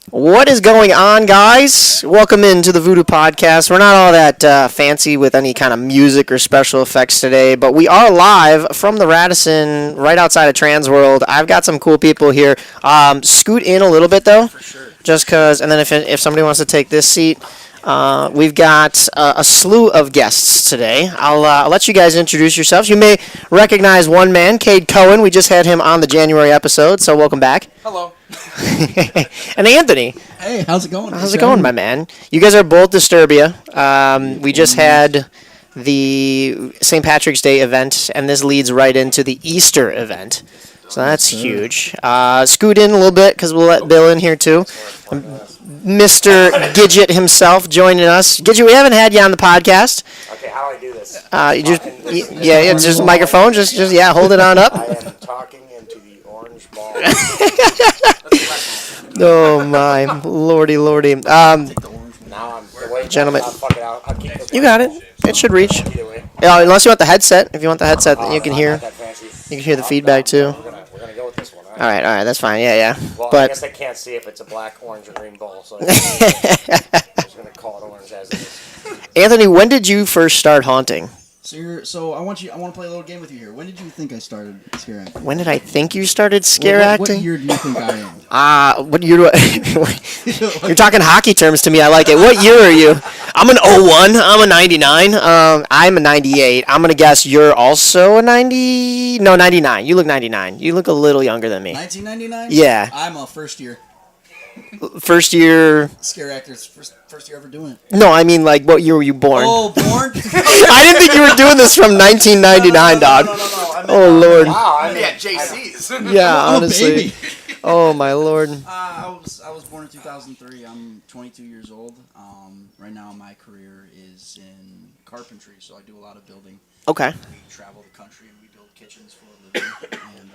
What is going on, guys? Welcome into the Voodoo podcast. We're not all that fancy with any kind of music or special effects today, but we are live from the Radisson right outside of Transworld. I've got some cool people here. Scoot in a little bit, though, For sure. just because, and then if somebody wants to take this seat, we've got a slew of guests today. I'll let you guys introduce yourselves. You may recognize one man, Cade Cohen. We just had him on the January episode, so welcome back. Hello. And Anthony. Hey, how's it going? How's it going, my man? You guys are both Disturbia. We just had the St. Patrick's Day event, and this leads right into the Easter event. So that's huge. Scoot in a little bit, because we'll let Bill in here, too. Mr. Gidget himself joining us. Gidget, we haven't had you on the podcast. Okay, how do I do this? It's just a microphone. Just hold it on up. I am talking into the orange ball. Oh, my lordy. Now I'm the way. Gentlemen. Fuck it out. I'll keep this You got it. It should reach. either way. Unless you want the headset. If you want the headset, then you can hear. Not that fancy. You can hear the feedback, too. We're gonna go with this one. All right, that's fine. Yeah. Well, I But guess I can't see if it's a black, orange, or green bowl, so I'm just gonna call it orange as it is. Anthony, when did you first start haunting? So I want to play a little game with you here. When did you think I started scare acting? When did I think you started scare What acting? year do you think I am? What year do I... You're talking hockey terms to me. I like it. What year are you? I'm an 01. I'm a 99. I'm a 98. I'm going to guess you're also a 90... No, 99. You look 99. You look a little younger than me. 1999? Yeah. I'm a first year First year... scare actor. First year ever doing it. No, I mean, like, what year were you born? Oh, born? I didn't think you were doing this from 1999, dog. No. I meant, Oh, Lord. Wow, I mean, Yeah, JC's. Yeah, oh, honestly. baby. Oh, my Lord. I was born in 2003. I'm 22 years old. Right now, my career is in carpentry, so I do a lot of building. Okay. We travel the country and we build kitchens for a living, and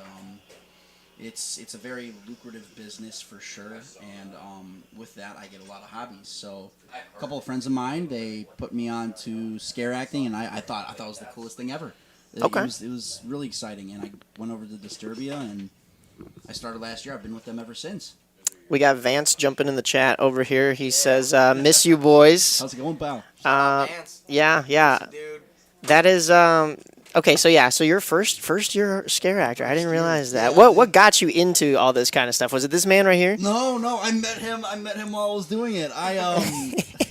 it's a very lucrative business for sure. And with that, I get a lot of hobbies. So a couple of friends of mine, they put me on to scare acting, and I thought it was the coolest thing ever. It was really exciting, and I went over to Disturbia, and I started last year. I've been with them ever since. We got Vance jumping in the chat over here. He says, miss you, boys. How's it going, pal? Yeah. Dude. That is, okay, so you're first year scare actor. I didn't realize that. What got you into all this kind of stuff? Was it this man right here? No, I met him while I was doing it.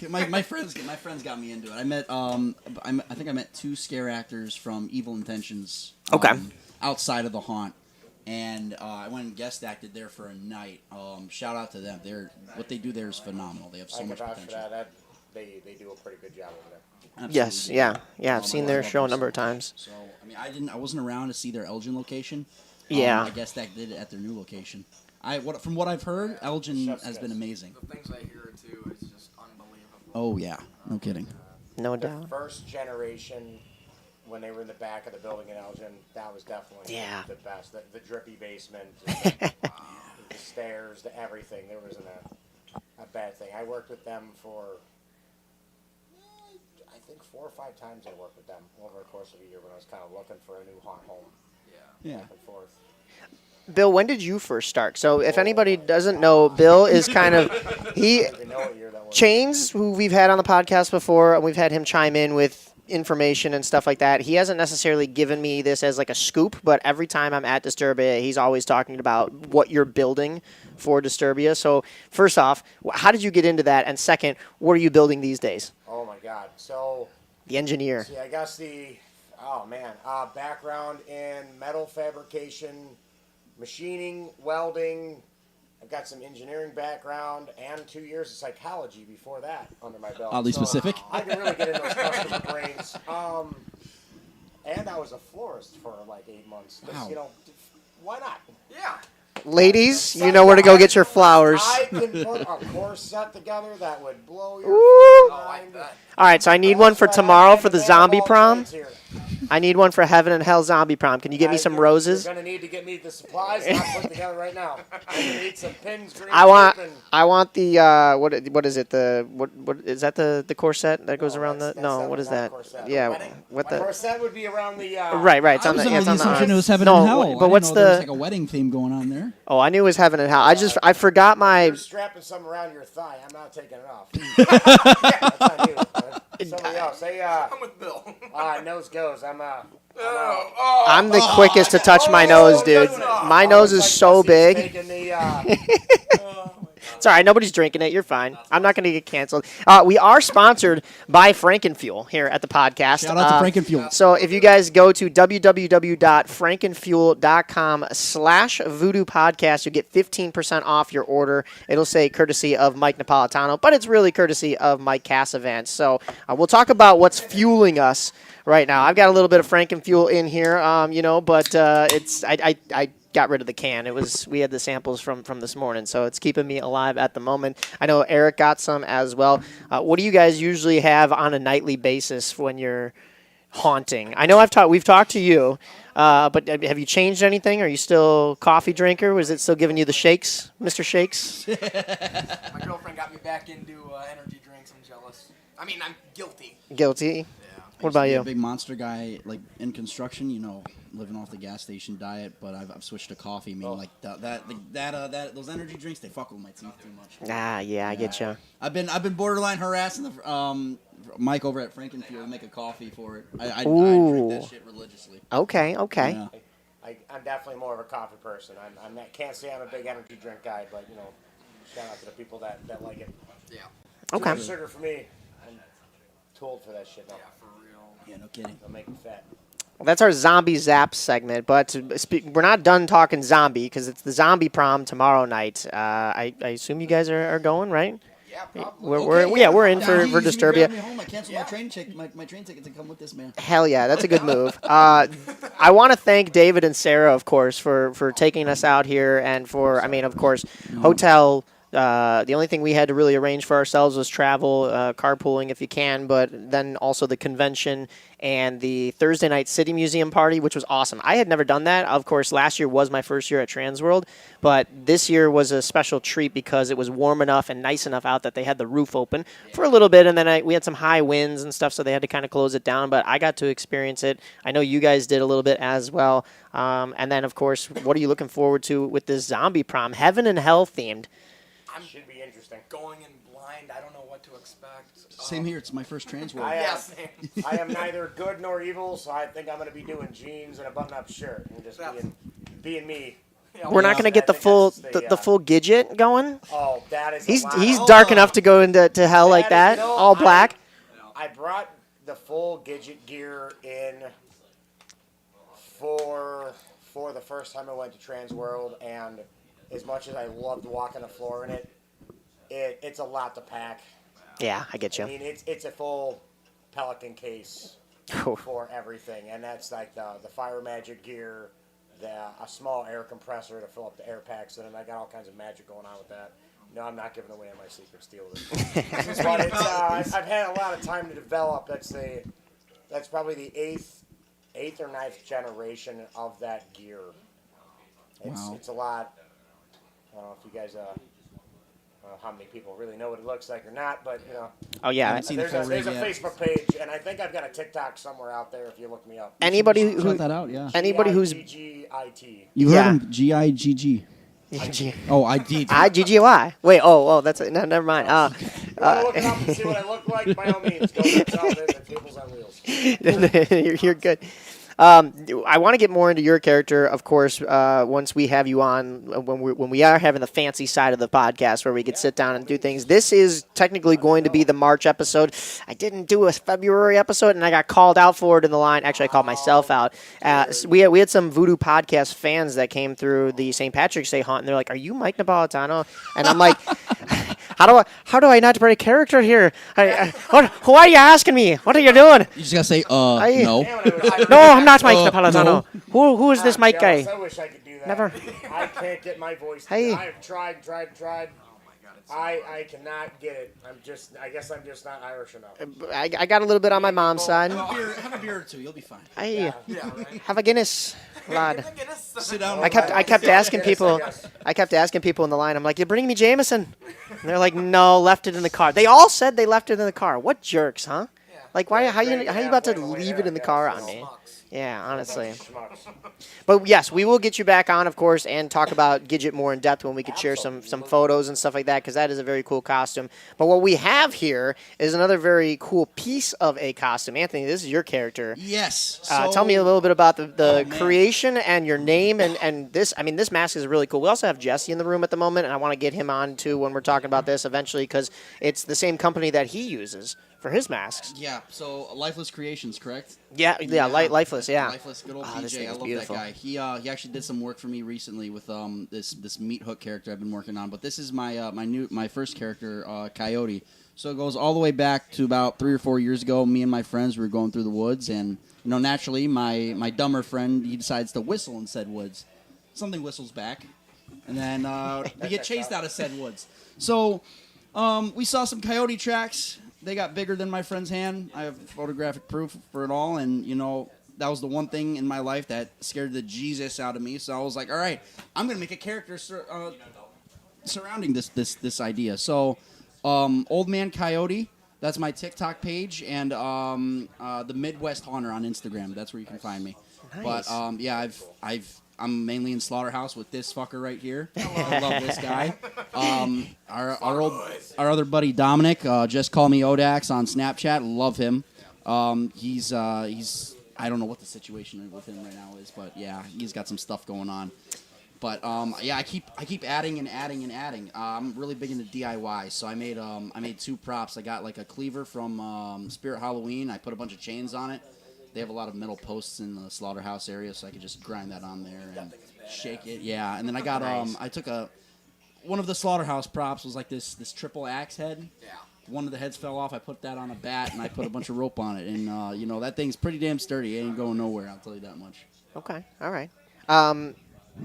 My friends got me into it. I think I met two scare actors from Evil Intentions. Okay. Outside of the haunt, and I went and guest acted there for a night. Shout out to them. What they do there is phenomenal. They have so I much can vouch for potential. that. They do a pretty good job over there. Absolutely. Yes, yeah. I've seen their show a number of times. So I wasn't around to see their Elgin location. Yeah. I guest acted at their new location. From what I've heard, Elgin has been amazing. The things I hear too is just unbelievable. Oh yeah, no kidding. No The doubt. first generation, when they were in the back of the building in Elgin, that was definitely the best. The drippy basement, the stairs, the everything. There wasn't a bad thing. I worked with them for, I think 4 or 5 times I worked with them over the course of a year when I was kind of looking for a new haunt home. Yeah. Back and forth. Bill, when did you first start? So if anybody doesn't know, Bill is kind of, he, I don't even know what year that was. Chains, who we've had on the podcast before, and we've had him chime in with information and stuff like that. He hasn't necessarily given me this as like a scoop, but every time I'm at Disturbia, he's always talking about what you're building for Disturbia. So first off, how did you get into that? And second, what are you building these days? Oh my God. So, The engineer. see, I guess background in metal fabrication, machining, welding. I've got some engineering background and 2 years of psychology before that under my belt. Oddly specific. I can really get into those customer brains. And I was a florist for like 8 months. 'Cause, Wow. why not? Yeah. Ladies, you know where to go get your flowers. I can put a course set together that would blow your Ooh. mind. that. All right, so I need one for tomorrow for the zombie prom. I need one for Heaven and Hell Zombie Prom. Can you get me some roses? You're gonna need to get me the supplies. I'm putting together right now. I'm gonna need some pins. Green I want tape, and what is it? The what is that the corset that goes around the? No, what is that? Corset. Yeah, Wedding? what My the? corset would be around the. Right. It's I on was the. under It's the on the assumption arm. it was Heaven No, and Hell. but I didn't what's know there was the? like a wedding theme going on there. Oh, I knew it was Heaven and Hell. I forgot my. You're strapping something around your thigh. I'm not taking it off. That's on you. Somebody else. Hey, I'm with Bill. nose goes. I'm the quickest to touch my nose, dude. My nose is so big. Taking the, It's all right. Nobody's drinking it. You're fine. I'm not going to get canceled. We are sponsored by Frankenfuel here at the podcast. Shout out to Frankenfuel. So if you guys go to www.frankenfuel.com/voodoo podcast, you'll get 15% off your order. It'll say courtesy of Mike Napolitano, but it's really courtesy of Mike Cassavant. So we'll talk about what's fueling us right now. I've got a little bit of Frankenfuel in here, but it's I got rid of the can. We had the samples from this morning, so it's keeping me alive at the moment. I know Eric got some as well. What do you guys usually have on a nightly basis when you're haunting? I know we've talked to you, but have you changed anything? Are you still coffee drinker? Was it still giving you the shakes, Mr. Shakes? My girlfriend got me back into energy drinks. I'm jealous. I mean, I'm guilty. Guilty. What about I used to you? be a big Monster guy, like in construction, living off the gas station diet. But I've switched to coffee. I mean, like those energy drinks, they fuck with my teeth too much. Yeah, I get you. I've been borderline harassing the Mike over at Frankenfuel to make a coffee for it. I drink that shit religiously. Okay. Yeah. I'm definitely more of a coffee person. Can't say I'm a big energy drink guy, but shout out to the people that like it. Yeah. Okay. Too much sugar for me. I'm too old for that shit now. Yeah, for real. Yeah, no kidding. It'll make me fat. Well, that's our zombie zap segment, but we're not done talking zombie because it's the zombie prom tomorrow night. I assume you guys are going, right? Yeah, probably. We're in for Disturbia. I canceled my train ticket to come with this man. Hell yeah, that's a good move. I want to thank David and Sarah, of course, for taking us out here and of course, hotel. The only thing we had to really arrange for ourselves was travel, carpooling if you can, but then also the convention and the Thursday night City Museum party, which was awesome. I had never done that. Of course, last year was my first year at Transworld, but this year was a special treat because it was warm enough and nice enough out that they had the roof open for a little bit, and then we had some high winds and stuff, so they had to kind of close it down, but I got to experience it. I know you guys did a little bit as well. And then, of course, what are you looking forward to with this zombie prom? Heaven and Hell themed. Should be interesting. Going in blind, I don't know what to expect. Same here. It's my first Transworld. I am neither good nor evil, so I think I'm going to be doing jeans and a button-up shirt and just being me. We're not going to get the full Gidget going. Oh, that is. He's dark enough to go into hell like that, all black. I brought the full Gidget gear in for the first time I went to Transworld, and as much as I loved walking the floor in it, it's a lot to pack. Yeah, I get you. I mean, it's a full Pelican case for everything, and that's like the Fire Magic gear, a small air compressor to fill up the air packs, and I got all kinds of magic going on with that. No, I'm not giving away my secret steal. But I've had a lot of time to develop. That's probably the eighth or ninth generation of that gear. It's a lot. I don't know if you guys, I don't know how many people really know what it looks like or not, but Oh yeah, there's a Facebook page, and I think I've got a TikTok somewhere out there if you look me up. Anybody who Check that out, yeah. Anybody who's G-I-G-I-T. You heard him? G-I-G-G. Oh, I-D. I-G-G-Y. Wait, that's it. No, never mind. You want to look it up and see what I look like? By all means, go check out there. The tables on wheels. You're good. I want to get more into your character, of course, once we have you on, when we are having the fancy side of the podcast where we could sit down and do things. This is technically going to be the March episode. I didn't do a February episode, and I got called out for it in the line. Actually, I called myself out. So we had some Voodoo podcast fans that came through the St. Patrick's Day haunt, and they're like, "Are you Mike Napolitano?" And I'm like, How do I not break character here? Who are you asking me? What are you doing? You just gotta say, no. No, I'm not Mike Napolitano. No. Who is this Mike guy? I wish I could do that. Never. I can't get my voice. Hey. I've tried. Oh my god, I cannot get it. I guess I'm just not Irish enough. I got a little bit on my mom's side. Have a beer or two. You'll be fine. I Yeah, right. have a Guinness, lad. Sit down. I kept asking people. I kept asking people in the line. I'm like, "You bring me Jameson?" And they're like, "No, left it in the car." They all said they left it in the car. What jerks, huh? Like, why? How you about to leave it in the car on me? Yeah, honestly. But yes, we will get you back on, of course, and talk about Gidget more in depth when we could share some photos and stuff like that, because that is a very cool costume. But what we have here is another very cool piece of a costume. Anthony, this is your character. Yes. Tell me a little bit about the creation and your name and this. I mean, this mask is really cool. We also have Jesse in the room at the moment, and I want to get him on too when we're talking about this eventually, because it's the same company that he uses for his masks. Yeah, so Lifeless Creations, correct? Yeah, Lifeless, yeah. Lifeless, good old This PJ. thing I is love beautiful. that guy. He actually did some work for me recently with this meat hook character I've been working on. But this is my first character, Coyote. So it goes all the way back to about 3 or 4 years ago. Me and my friends were going through the woods, and naturally, my dumber friend, he decides to whistle in said woods. Something whistles back, and then we get chased out of said woods. So we saw some coyote tracks. They got bigger than my friend's hand. I have photographic proof for it all, and that was the one thing in my life that scared the Jesus out of me. So I was like, all right, I'm gonna make a character surrounding this idea. So, Old Man Coyote, that's my TikTok page, and the Midwest Haunter on Instagram. That's where you can find me. Nice. But I'm mainly in Slaughterhouse with this fucker right here. I love this guy. Our other buddy Dominic, just call me Odax on Snapchat. Love him. He's I don't know what the situation with him right now is, but yeah, he's got some stuff going on. But I keep adding and adding and adding. I'm really big into DIY, so I made 2 props. I got like a cleaver from Spirit Halloween. I put a bunch of chains on it. They have a lot of metal posts in the slaughterhouse area, so I could just grind that on there and shake it. Yeah, and then I got I took one of the slaughterhouse props was like this triple axe head. Yeah. One of the heads fell off. I put that on a bat and I put a bunch of rope on it, and that thing's pretty damn sturdy. It ain't going nowhere. I'll tell you that much. Okay, all right.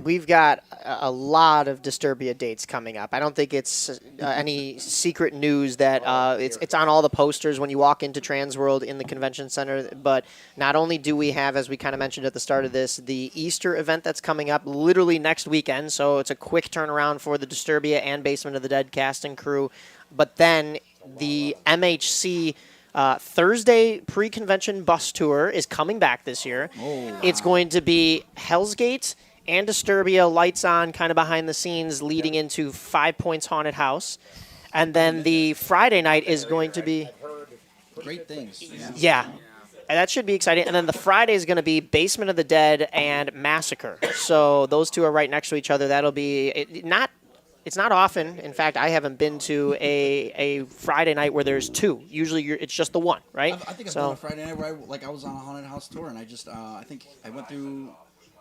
We've got a lot of Disturbia dates coming up. I don't think it's any secret news that it's on all the posters when you walk into Transworld in the convention center. But not only do we have, as we kind of mentioned at the start of this, the Easter event that's coming up literally next weekend. So it's a quick turnaround for the Disturbia and Basement of the Dead cast and crew. But then the MHC Thursday pre-convention bus tour is coming back this year. Oh. It's going to be Hell's Gate and Disturbia, lights on, kind of behind the scenes, leading into 5 Points Haunted House. And then the Friday night is going to be... Great things. Yeah. And that should be exciting. And then the Friday is going to be Basement of the Dead and Massacre. So those two are right next to each other. That'll be... It's not often. In fact, I haven't been to a Friday night where there's 2. Usually it's just the one, right? I think I've done a Friday night where I was on a haunted house tour, and I just I think I went through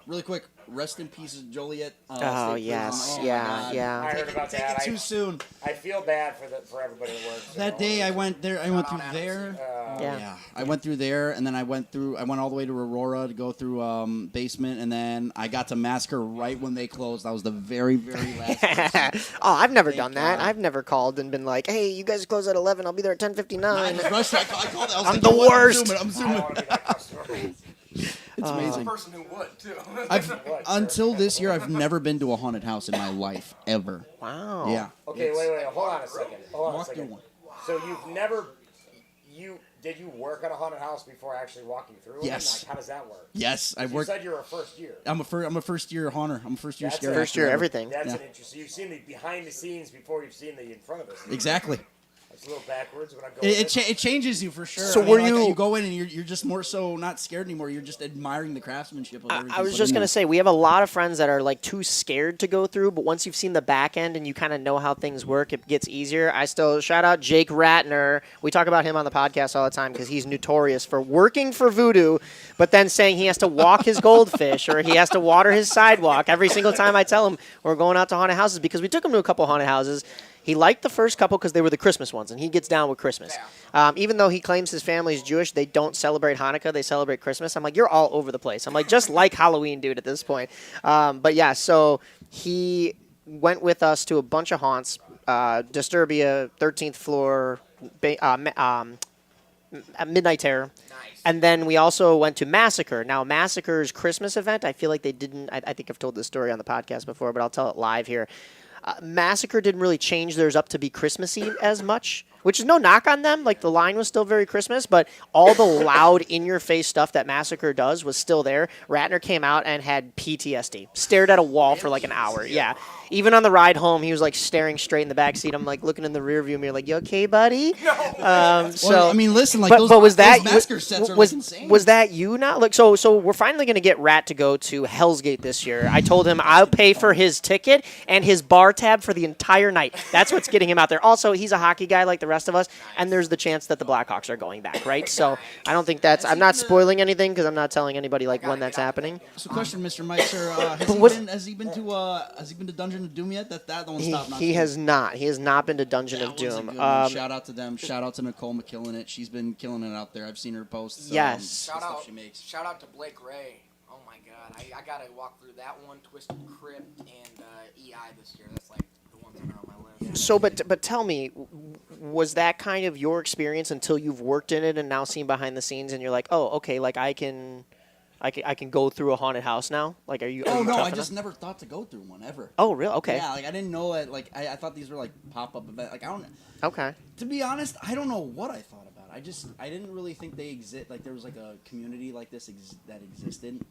really quick. Rest in peace, Joliet. Oh yes, yeah. I heard about Take that. it too soon. I feel bad for everybody that works. That day I went there. I went through there. Yeah. I went through there, and then I went all the way to Aurora to go through Basement, and then I got to Massacre right when they closed. That was the very, very last person. Oh, I've never Thank done that. God. I've never called and been like, "Hey, you guys close at 11. I'll be there at 10:59." I called it. I was I'm like, the you know what? worst. I'm I zooming. want to be that customer. It's amazing. Person who would too. Until this year, I've never been to a haunted house in my life ever. Wow. Yeah. Okay, wait. Hold on a second. Walk through one. So you've never, did you work at a haunted house before actually walking through one? Yes. Like, how does that work? Yes, I You worked. said you were a first year. I'm a first year haunter. I'm a first year That's scary. it. First year actor. everything. That's Yeah. an interest. So you've seen the behind the scenes before you've seen the in front of the scenes. Exactly. It's a little backwards when I go. It changes you for sure. So I mean, were like, you- you go in and you're just more so not scared anymore. You're just admiring the craftsmanship of everything. I was put just in going to there. say, we have a lot of friends that are like too scared to go through, but once you've seen the back end and you kind of know how things work, it gets easier. I still shout out Jake Ratner. We talk about him on the podcast all the time because he's notorious for working for Voodoo, but then saying he has to walk his goldfish or he has to water his sidewalk every single time I tell him we're going out to haunted houses, because we took him to a couple haunted houses. He liked the first couple because they were the Christmas ones, and he gets down with Christmas. Even though he claims his family is Jewish, they don't celebrate Hanukkah. They celebrate Christmas. I'm like, you're all over the place. I'm like, just like Halloween, dude, at this point. But yeah, so he went with us to a bunch of haunts. Disturbia, 13th Floor, Midnight Terror. Nice. And then we also went to Massacre. Now, Massacre's Christmas event, I feel like they didn't. I think I've told this story on the podcast before, but I'll tell it live here. Massacre didn't really change theirs up to be Christmassy as much, which is no knock on them. Like, the line was still very Christmas, but all the loud, in-your-face stuff that Massacre does was still there. Ratner came out and had PTSD. Stared at a wall for like an hour. Yeah. Even on the ride home, he was like staring straight in the back seat. I'm like looking in the rearview mirror, like, "You okay, buddy?" No. Well, I mean, listen, like but was that those Massacre sets are was like insane. was that you now? Like, so we're finally gonna get Rat to go to Hell's Gate this year. I told him I'll pay for his ticket and his bar tab for the entire night. That's what's getting him out there. Also, he's a hockey guy like the rest of us, and there's the chance that the Blackhawks are going back, right? So I don't think that's. I'm not spoiling anything because I'm not telling anybody like when that's happening. So, question, Mr. Mike, sir, has he been to Dungeon of Doom yet? That one stopped. He has not. He has not been to Dungeon of Doom. Shout out to them. Shout out to Nicole McKilling it. She's been killing it out there. I've seen her posts. Yes. Shout out, she makes. shout out to Blake Ray. Oh my God, I gotta walk through that one, Twisted Crypt, and EI this year. That's like the ones that are on my list. So, but tell me, was that kind of your experience until you've worked in it and now seen behind the scenes, and you're like, oh, okay, like I can go through a haunted house now? Like, are you? Oh no, I tough just enough? never thought to go through one ever. Oh, really? Okay. Yeah, like I didn't know it. Like I thought these were like pop-up events. Like I don't. Okay. To be honest, I don't know what I thought about it. I didn't really think they exist. Like there was like a community like this that existed.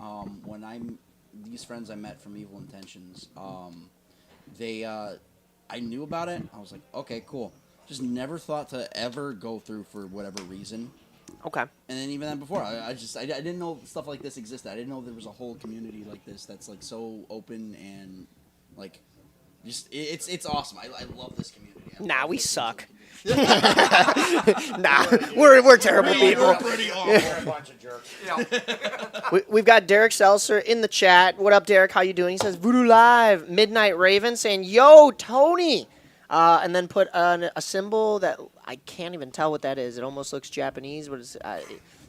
When these friends I met from Evil Intentions, I knew about it. I was like, okay, cool. Just never thought to ever go through for whatever reason. Okay. And then even then before, I didn't know stuff like this existed. I didn't know there was a whole community like this that's like so open and like just it's awesome. I love this community. Nah, we suck. Nah, we're terrible people. We're pretty awful. We're a bunch of jerks. We've got Derek Seltzer in the chat. What up, Derek? How you doing? He says, Voodoo Live, Midnight Raven, saying, yo, Tony. And then put a symbol that I can't even tell what that is. It almost looks Japanese. What is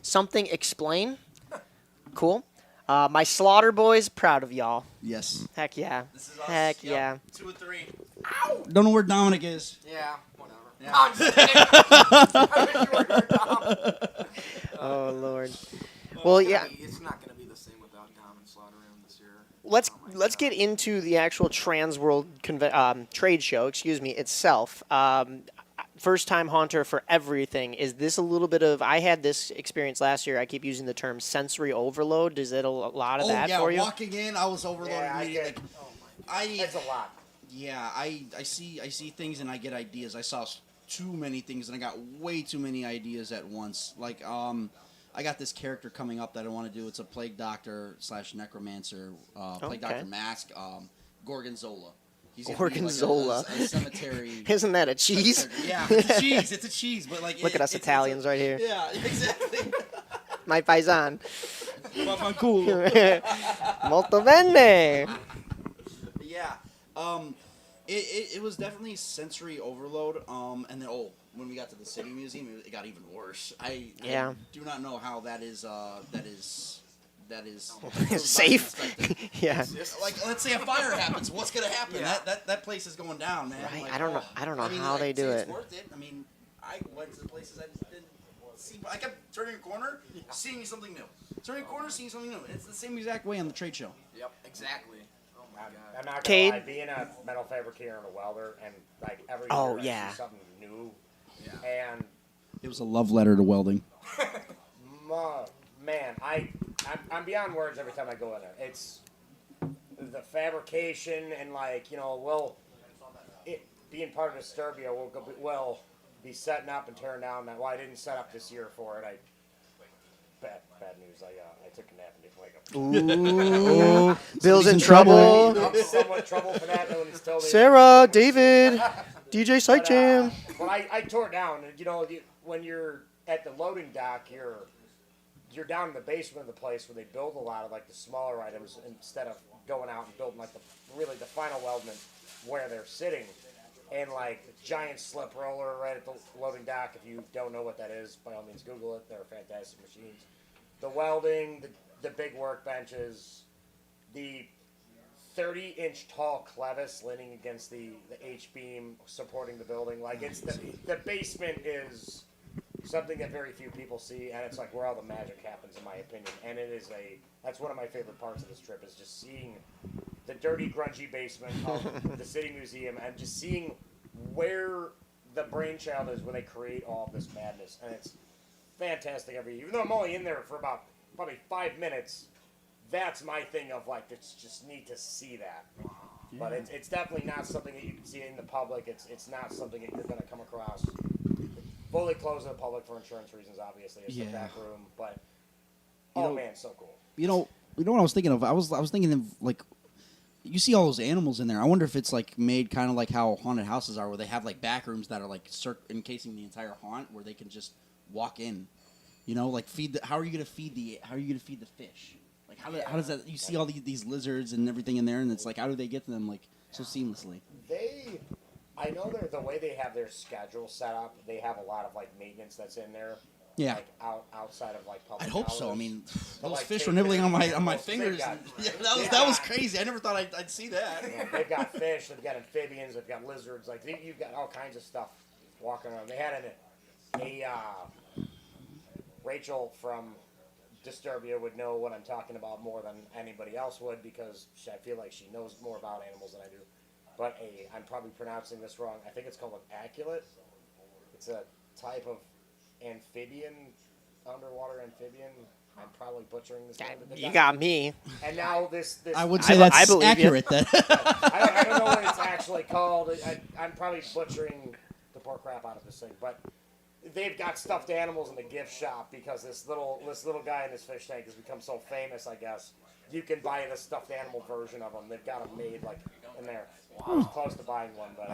something explain? Cool. My Slaughter Boys, proud of y'all. Yes. Heck yeah. This is us. Heck Yep. yeah. 2 and 3. Ow! Don't know where Dominic is. Yeah, whatever. Yeah. I'm just kidding. I wish you were here, Dom. Oh, Lord. Well, yeah. It's not gonna be the same without Dom and Slaughter Room this year. Let's get into the actual Transworld trade show, itself. First time haunter for everything. Is this a little bit of? I had this experience last year. I keep using the term sensory overload. Is it a lot of that for you? Walking in, I was overloaded. Yeah, immediately. It's a lot. Yeah, I see things and I get ideas. I saw too many things and I got way too many ideas at once. Like I got this character coming up that I want to do. It's a plague doctor / necromancer, plague doctor mask, Gorgonzola. He's Gorgonzola. Like a cemetery. Isn't that a cheese? Yeah, it's a cheese. It's a cheese, but like Look at us Italians right here. Yeah, exactly. My paisan. Cool. Molto bene. Yeah. It was definitely sensory overload. And then when we got to the City Museum, it got even worse. I do not know how that is safe. Yeah. Like, let's say a fire happens. What's gonna happen? Yeah. That place is going down, man. Right. Like, I don't know how they do it's it. worth it. I mean, I went to the places I just didn't see. I kept turning a corner, seeing something new. Turning a corner, seeing something new. It's the same exact way on the trade show. Yep, exactly. Oh my God. I'm not gonna Cade? lie, being a metal fabricator and a welder, and like every Oh, year I yeah. see something new, Yeah. and It was a love letter to welding. man, I'm beyond words every time I go in there. It's the fabrication and being part of Disturbia, we'll be setting up and tearing down. Well, I didn't set up this year for it. Bad news. I took a nap and didn't wake up. Ooh, Bill's in trouble. I'm somewhat in trouble for that. No one told me. Sarah, David, DJ Sight Jam. Well, I tore it down. And, when you're at the loading dock, you're down in the basement of the place where they build a lot of like the smaller items instead of going out and building like the final weldment where they're sitting. And like the giant slip roller right at the loading dock. If you don't know what that is, by all means Google it. They're fantastic machines. The welding, the big workbenches, the 30-inch tall clevis leaning against the H-beam supporting the building. Like, it's the basement is something that very few people see, and it's like where all the magic happens, in my opinion. And that's one of my favorite parts of this trip, is just seeing the dirty, grungy basement of the City Museum and just seeing where the brainchild is when they create all of this madness. And it's fantastic every year. Even though I'm only in there for about probably 5 minutes, that's my thing of like, it's just neat to see that. Yeah. But it's definitely not something that you can see in the public. It's not something that you're going to come across. Fully closed to the public for insurance reasons, obviously. It's the back room, but man, so cool. You know what I was thinking of? I was thinking of, like, you see all those animals in there. I wonder if it's like made kind of like how haunted houses are, where they have like back rooms that are like encasing the entire haunt, where they can just walk in. You know, like how are you gonna feed the fish? Like how does that? You see all these lizards and everything in there, and it's like, how do they get to them like so seamlessly? I know the way they have their schedule set up, they have a lot of like maintenance that's in there. Yeah. Like outside of like public. I'd hope hours. So. I mean, those like, fish were nibbling on my fingers. Got, that was crazy. I never thought I'd see that. Yeah, they've got fish. They've got amphibians. They've got lizards. Like you've got all kinds of stuff walking around. They had Rachel from Disturbia would know what I'm talking about more than anybody else would, because I feel like she knows more about animals than I do. But I'm probably pronouncing this wrong. I think it's called an aculet. It's a type of amphibian, underwater amphibian. I'm probably butchering this. You got me. And now this I would say that's accurate. Then I don't know what it's actually called. I'm probably butchering the poor crap out of this thing, but they've got stuffed animals in the gift shop because this little guy in this fish tank has become so famous, I guess. You can buy the stuffed animal version of them. They've got them made like in there. I was close to buying one, but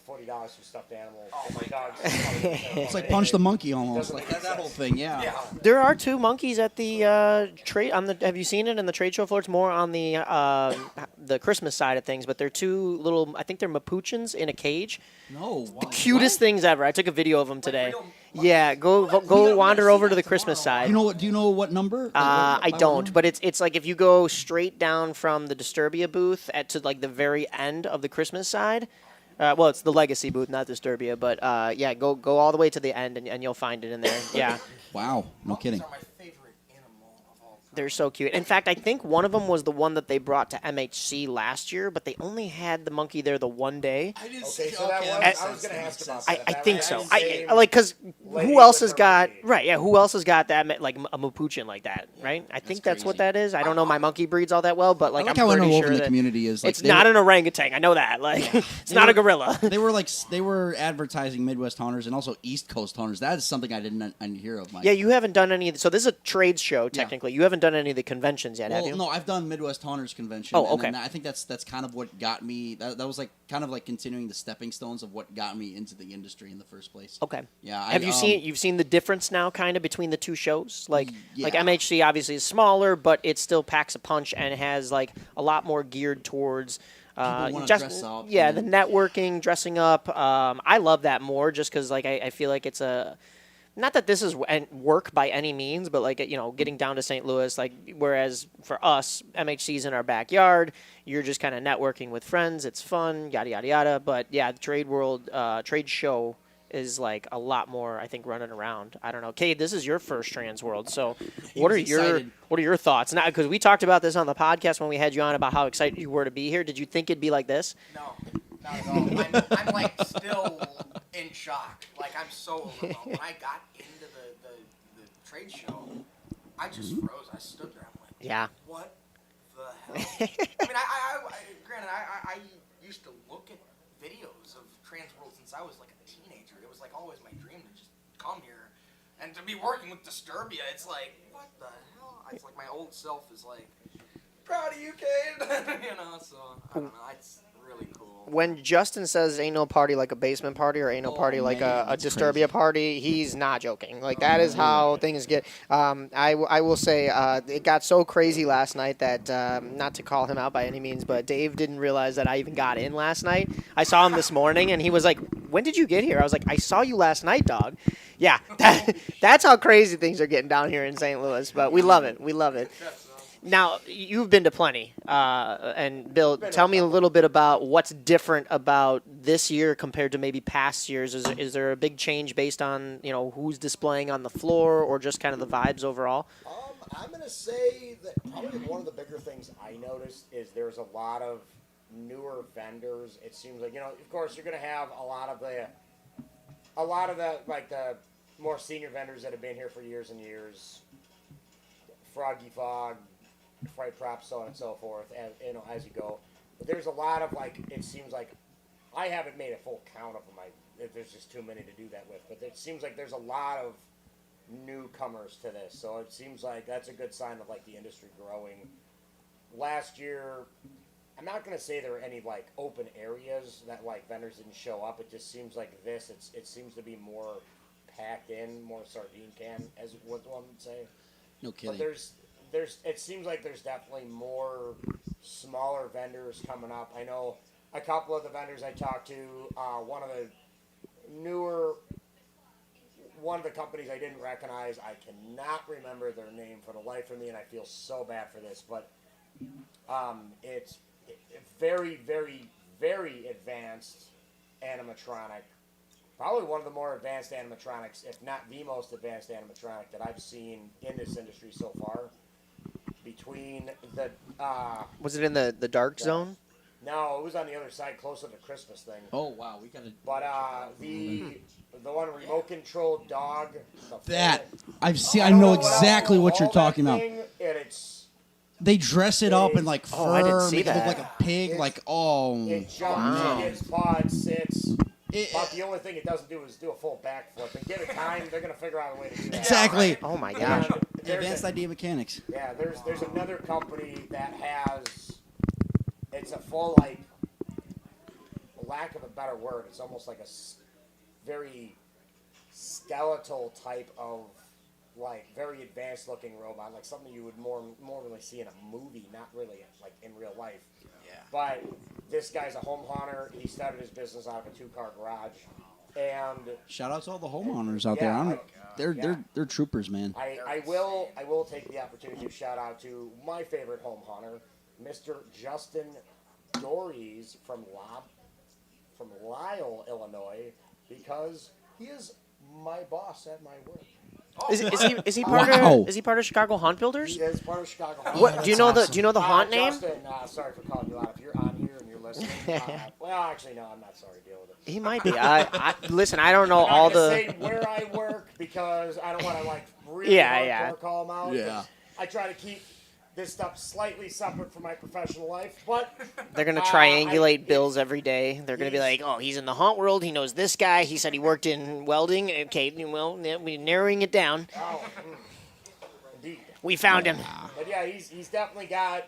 $40 for stuffed animals. Oh my God! It's like Punch the Monkey almost. Like that whole thing, yeah. There are 2 monkeys at the trade. Have you seen it in the trade show floor? It's more on the Christmas side of things, but they're 2 little. I think they're Mapuchins in a cage. No. The cutest things ever. I took a video of them today. Yeah, go wander over to the Christmas side. Do you know what number? I don't, but it's like if you go straight down from the Disturbia booth to like the very end of the Christmas side. Well, it's the Legacy booth, not Disturbia, but go all the way to the end and you'll find it in there. Yeah. Wow, no kidding. Monkeys are my favorite animal of all time. They're so cute. In fact, I think one of them was the one that they brought to MHC last year, but they only had the monkey there the one day. I was going to ask about that. I think so. Because who else has got who else has got that, like a Mapuchin like that, right? I think that's what that is. I don't know my monkey breeds all that well, but like I'm pretty sure the community is. Like, it's not an orangutan. I know that. Like it's not a gorilla. They were advertising Midwest Hunters and also East Coast Hunters. That is something I didn't hear of, Mike. Yeah, you haven't done any. So this is a trade show technically. You haven't done any of the conventions yet, have you? No, I've done Midwest Hunters convention. Oh, okay. And I think that's kind of what got me. That was like kind of like continuing the stepping stones of what got me into the industry in the first place. Okay. Yeah. Have you seen? You've seen the difference now, kind of between the 2 shows. Like MHC obviously is smaller, but it still packs a punch and has like a lot more geared towards. Dress up. Yeah, the networking, dressing up. I love that more just because like I feel like it's a. Not that this is work by any means, but like getting down to St. Louis, like whereas for us, MHC's in our backyard. You're just kind of networking with friends. It's fun, yada yada yada. But yeah, the trade show is like a lot more. I think running around. I don't know, Cade. This is your first Transworld, so what are your thoughts? Now, because we talked about this on the podcast when we had you on about how excited you were to be here. Did you think it'd be like this? No, not at all. I'm like still in shock. Like I'm so overwhelmed. When I got into the trade show, I just froze. I stood there. I'm like, yeah. What the hell? I mean, granted, I used to look at videos of Transworld since I was like a teenager. It was like always my dream to just come here and to be working with Disturbia. It's like, what the hell? It's like my old self is like, proud of you, Cade. So I don't know. It's really cool. When Justin says ain't no party like a basement party or ain't no party like a Disturbia party, he's not joking. Like that is how things get. I will say it got so crazy last night that not to call him out by any means, but Dave didn't realize that I even got in last night. I saw him this morning and he was like, "When did you get here?" I was like, "I saw you last night, dog." Yeah, that's how crazy things are getting down here in St. Louis, but we love it. We love it. Now, you've been to plenty. And, Bill, Been to tell me a couple. little bit about what's different about this year compared to maybe past years. Is there a big change based on, who's displaying on the floor or just kind of the vibes overall? I'm going to say that probably one of the bigger things I noticed is there's a lot of newer vendors. It seems like, of course, you're going to have a lot of the like the more senior vendors that have been here for years and years. Froggy Fog, Fright Prop, so on and so forth, as you go. But there's a lot of, it seems like, I haven't made a full count of them. There's just too many to do that with. But it seems like there's a lot of newcomers to this. So it seems like that's a good sign of, the industry growing. Last year, I'm not going to say there were any, open areas that, vendors didn't show up. It just seems like this, it seems to be more packed in, more sardine can, as what one would say. No kidding. But it seems like there's definitely more smaller vendors coming up. I know a couple of the vendors I talked to, one of the companies I didn't recognize, I cannot remember their name for the life of me, and I feel so bad for this, but it's very, very, very advanced animatronic. Probably one of the more advanced animatronics, if not the most advanced animatronic that I've seen in this industry so far. Between the Was it in the dark zone? no, it was on the other side, closer to the Christmas thing. Oh wow, we gotta. But the one remote controlled dog. That I've seen. I know exactly what you're all that talking about. thing, and it's They dress it up in like fur, Oh, I didn't see make it look that. like a pig. It's- Like it jumps, Wow. it gets pods, sits. It- But the only thing it doesn't do is do a full backflip. And give it time, they're gonna figure out a way to do that. exactly. Oh, my gosh. And there's Advanced a- idea mechanics. Yeah, there's another company that has. It's a full lack of a better word. It's almost like a very skeletal type of very advanced looking robot, like something you would more really see in a movie, not really in real life. Yeah. But this guy's a home haunter. He started his business out of a 2-car garage, and Shout out to all the homeowners out Yeah, there. yeah. They're troopers, man. I will take the opportunity to shout out to my favorite home hunter, Mr. Justin Dories from Lyle, Illinois, because he is my boss at my work. Is he part Wow. of Chicago Haunt Builders? He is part of Chicago. What do you know the haunt name? Justin, sorry for calling you out. If you're on here and you're listening, well, actually, no, I'm not sorry. Deal with it. He might be. Listen, I don't know I'm all not gonna the. say where I work because I don't want to really Yeah. call them out. Yeah. I try to keep this stuff slightly separate from my professional life, but They're gonna triangulate bills every day. They're gonna be like, "Oh, he's in the haunt world. He knows this guy. He said he worked in welding." Okay, well, we're narrowing it down. Indeed. We found him. But yeah, he's definitely got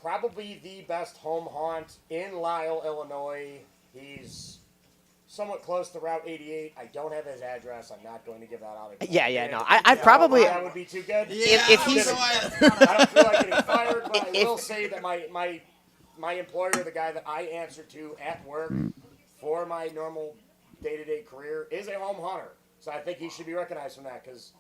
probably the best home haunt in Lyle, Illinois. He's somewhat close to Route 88. I don't have his address. I'm not going to give that out again. Yeah, no. I probably. That would be too good. If he's- I don't feel like getting fired, but I will say that my employer, the guy that I answer to at work for my normal day-to-day career, is a home hunter. So I think he should be recognized from that because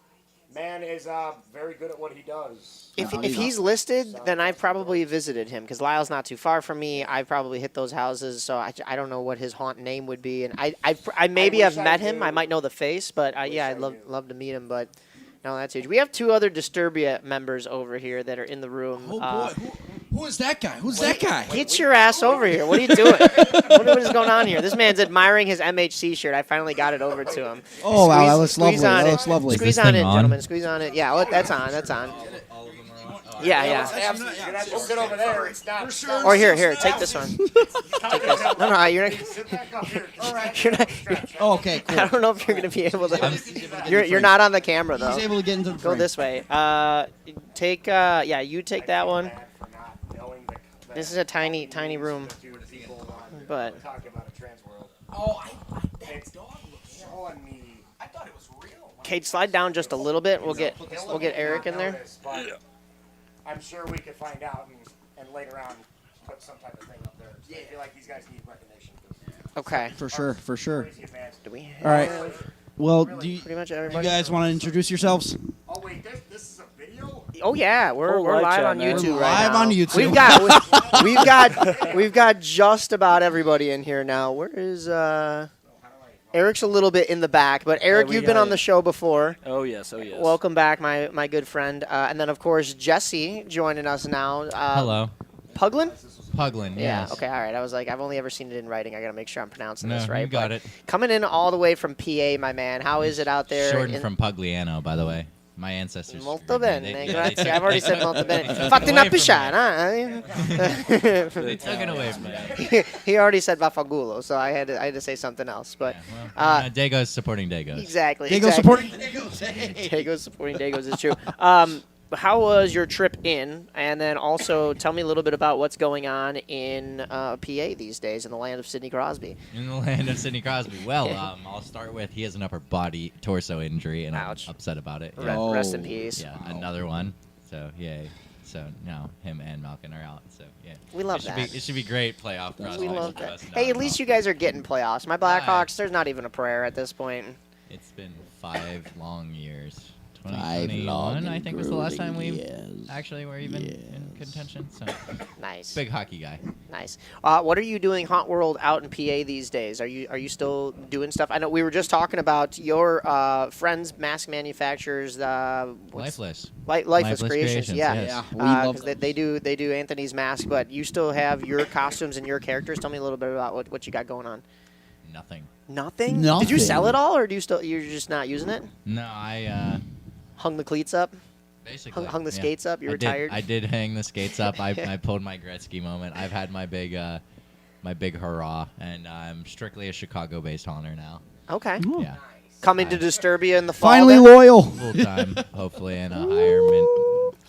man is very good at what he does. If he's listed, then I've probably visited him because Lyle's not too far from me. I've probably hit those houses, so I don't know what his haunt name would be, and I maybe wish have I met him. knew. I might know the face, but yeah, I'd I love knew. love to meet him. But no, that's huge. We have 2 other Disturbia members over here that are in the room. Oh boy, who is that guy? Who's that guy? Get your ass over here. What are you doing? What is going on here? This man's admiring his MHC shirt. I finally got it over to him. Oh wow, that looks Squeeze lovely. on That it. looks lovely. Squeeze this on thing it, on? gentlemen. Squeeze on it. Yeah, that's on. That's on. Yeah. You'll sit over there. It's not. Or here, take this one. Take this. No, you're not. Sit back up here. All right. You're not. Oh, okay, cool. I don't know if you're gonna be able to. You're not on the camera though. He's able to get into the Go frame. this way. Take you take that one. This is a tiny room, but Talking about a Transworld. Oh, It's dog looks showing me. I thought it was real. Kate, slide down just a little bit. We'll get Eric in there. But I'm sure we could find out and later on put some type of thing up there. I feel like these guys need recognition. Okay. For sure. Crazy advanced. Do we? All right. have Well, do you Pretty much you everybody. guys want to introduce yourselves? Oh wait, this is a video? Oh yeah, we're live live chat, on man. YouTube We're right live now. on YouTube. We've got just about everybody in here now. Where is Eric's a little bit in the back, but Eric, we you've been got on the you. show before. Oh yes, oh yes. Welcome back, my good friend. And then of course Jesse joining us now. Hello. Puglin? Puglin, Yeah. yes. Okay. All right. I was like, I've only ever seen it in writing. I gotta make sure I'm pronouncing this No, right. you got But it. Coming in all the way from PA, my man. How is it out there? Shortened from Pugliano, by the way. My ancestors. Molto screwed me. bene, They grazie. took- I've already said molto bene. They took Fatti it una away from pisciana. They took it away from me. He already said vaffanculo, so I had to say something else. But Yeah, well, Dago's supporting Dagos. exactly. Dago exactly. supporting Dagos. Hey. Dagos supporting Dagos is true. How was your trip in? And then also tell me a little bit about what's going on in PA these days in the land of Sidney Crosby. In the land of Sidney Crosby. Well, I'll start with he has an upper body torso injury, and Ouch. I'm upset about it. Oh. Rest in peace. Yeah, another one. So, yay. So, now him and Malkin are out. So, yeah. We love it should that. It should be great playoff We prospects love for that. us Hey, now. at least you guys are getting playoffs. My Blackhawks, there's not even a prayer at this point. It's been 5 long years. 5 long 2021, I think, was the last time we years. actually were even in contention. So, Nice. big hockey guy. Nice. What are you doing, Haunt World, out in PA these days? Are you still doing stuff? I know we were just talking about your friends, mask manufacturers. Lifeless. Lifeless Creations. Yeah. yes. Yeah, we love Because they do Anthony's mask, but you still have your costumes and your characters. Tell me a little bit about what you got going on. Nothing. Nothing. Did you Nothing. sell it all, or you're just not using it? No, I Hung the cleats up. basically Hung the yeah. skates up. You I retired. I did hang the skates up. I pulled my Gretzky moment. I've had my big hurrah, and I'm strictly a Chicago-based haunter now. Okay. Yeah, Coming to Disturbia in the fall. Finally then? loyal. full time, hopefully in a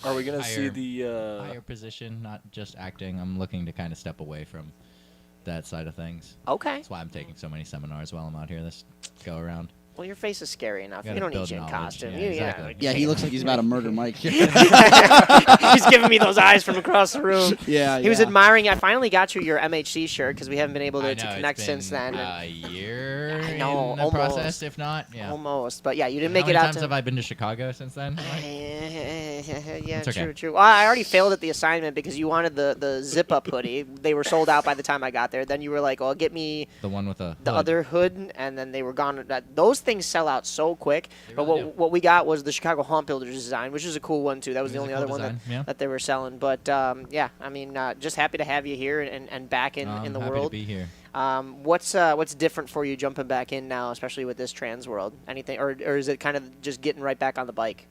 Are we gonna see higher- the? higher position, not just acting. I'm looking to kind of step away from that side of things. Okay. That's why I'm taking so many seminars while I'm out here this go around. Well, your face is scary enough. Gotta You don't need build you in knowledge. costume. Yeah, You- exactly. Yeah, he looks like he's about to murder Mike. He's giving me those eyes from across the room. Yeah, He was yeah. admiring. I finally got you your MHC shirt because we haven't been able I to know, connect it's been since then. a year I know, in the almost. process, if not. Yeah. Almost, but yeah, you didn't How make many it out times to. have I been to Chicago since then? Mike? Yeah, It's okay. true. Well, I already failed at the assignment because you wanted the zip up hoodie. They were sold out by the time I got there. Then you were like, "Well, get me The one with the the hood. other hood," and then they were gone. Those things sell out so quick. They But really do. what we got was the Chicago Haunt Builders design, which is a cool one too. That was It the is only a cool other one design, yeah. that they were selling. But yeah, I mean, just happy to have you here and back in I'm the happy world. to be here. What's different for you jumping back in now, especially with this Transworld? Anything, or is it kind of just getting right back on the bike?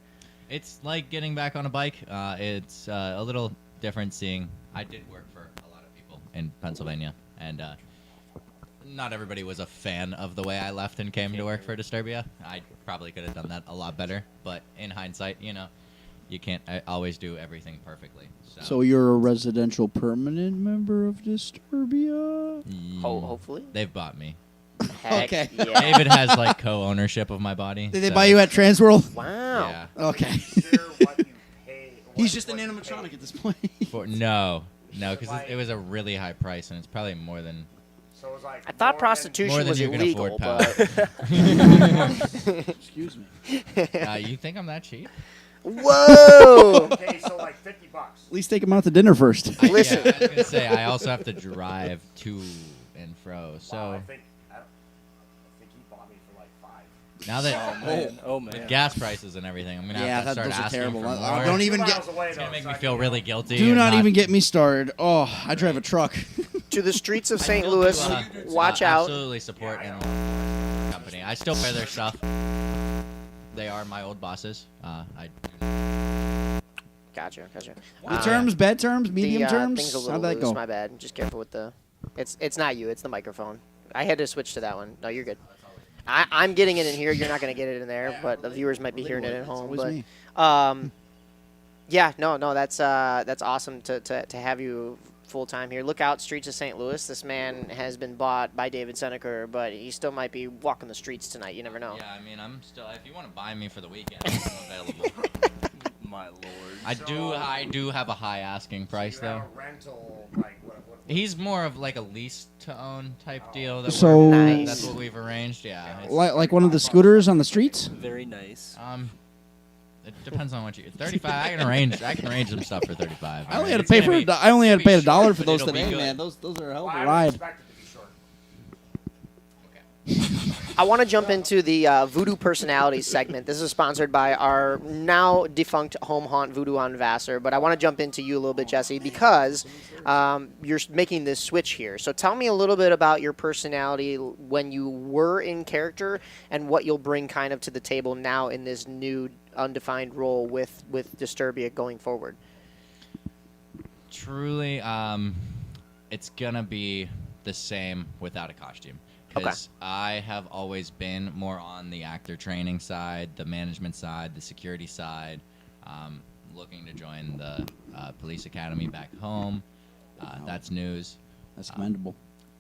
It's like getting back on a bike. It's a little different seeing. I did work for a lot of people in Pennsylvania, and not everybody was a fan of the way I left and came to work for Disturbia. I probably could have done that a lot better, but in hindsight, you can't always do everything perfectly. So you're a residential permanent member of Disturbia? Hopefully. They've bought me. Heck Okay. Yeah. David has like co-ownership of my body. Did they so- buy you at Transworld? Wow. Yeah. Okay. Sure what you pay. He's just an what you animatronic pay. at this point. No, because it was a really high price, and it's probably more than So it was like I thought more prostitution more than was you can illegal, afford, pal. but Excuse me. You think I'm that cheap? whoa! Than, okay, so like $50. At least take him out to dinner first. Listen. Yeah, I was gonna say I also have to drive to and fro. So Wow, I think he bought me for like $5. now that Oh man. with gas prices and everything, I'm gonna Yeah, have to that, start those are asking terrible. for more. Don't even 2 get. miles away, It's though, gonna make so me I feel can- really guilty. Do and not even get me started. Oh, I drive a truck. To the streets of I St. still Louis, do, watch out. Absolutely support and company. I still wear their stuff. They are my old bosses. Gotcha. Good terms, bad terms, medium the, terms. Thing's a little How'd that loose, go? my bad. Just careful with the. It's not you. It's the microphone. I had to switch to that one. No, you're good. I'm getting it in here. You're not going to get it in there, but the viewers might be hearing it at home. always me. But yeah, no, that's awesome to have you full time here. Look out, streets of St. Louis. This man has been bought by David Seneker, but he still might be walking the streets tonight. You never know. Yeah, I mean, I'm still. If you want to buy me for the weekend, I'm available. My lord. I do have a high asking price You have though. a rental, like what? He's more of like a lease to own type deal. That So- Nice. that's what we've arranged. Yeah. it's- Like one of the scooters on the streets? Very nice. It depends on what you. 35. I can arrange some stuff for 35. I only had to pay for. I only had to pay $1 for those today, man. Those are a hell of a ride. I want to jump into the Voodoo Personalities segment. This is sponsored by our now defunct home haunt Voodoo on Vassar, but I want to jump into you a little bit, Jesse, because you're making this switch here. So tell me a little bit about your personality when you were in character and what you'll bring kind of to the table now in this new undefined role with Disturbia going forward. Truly, it's going to be the same without a costume. Because I have always been more on the actor training side, the management side, the security side, looking to join the police academy back home. That's news. That's commendable.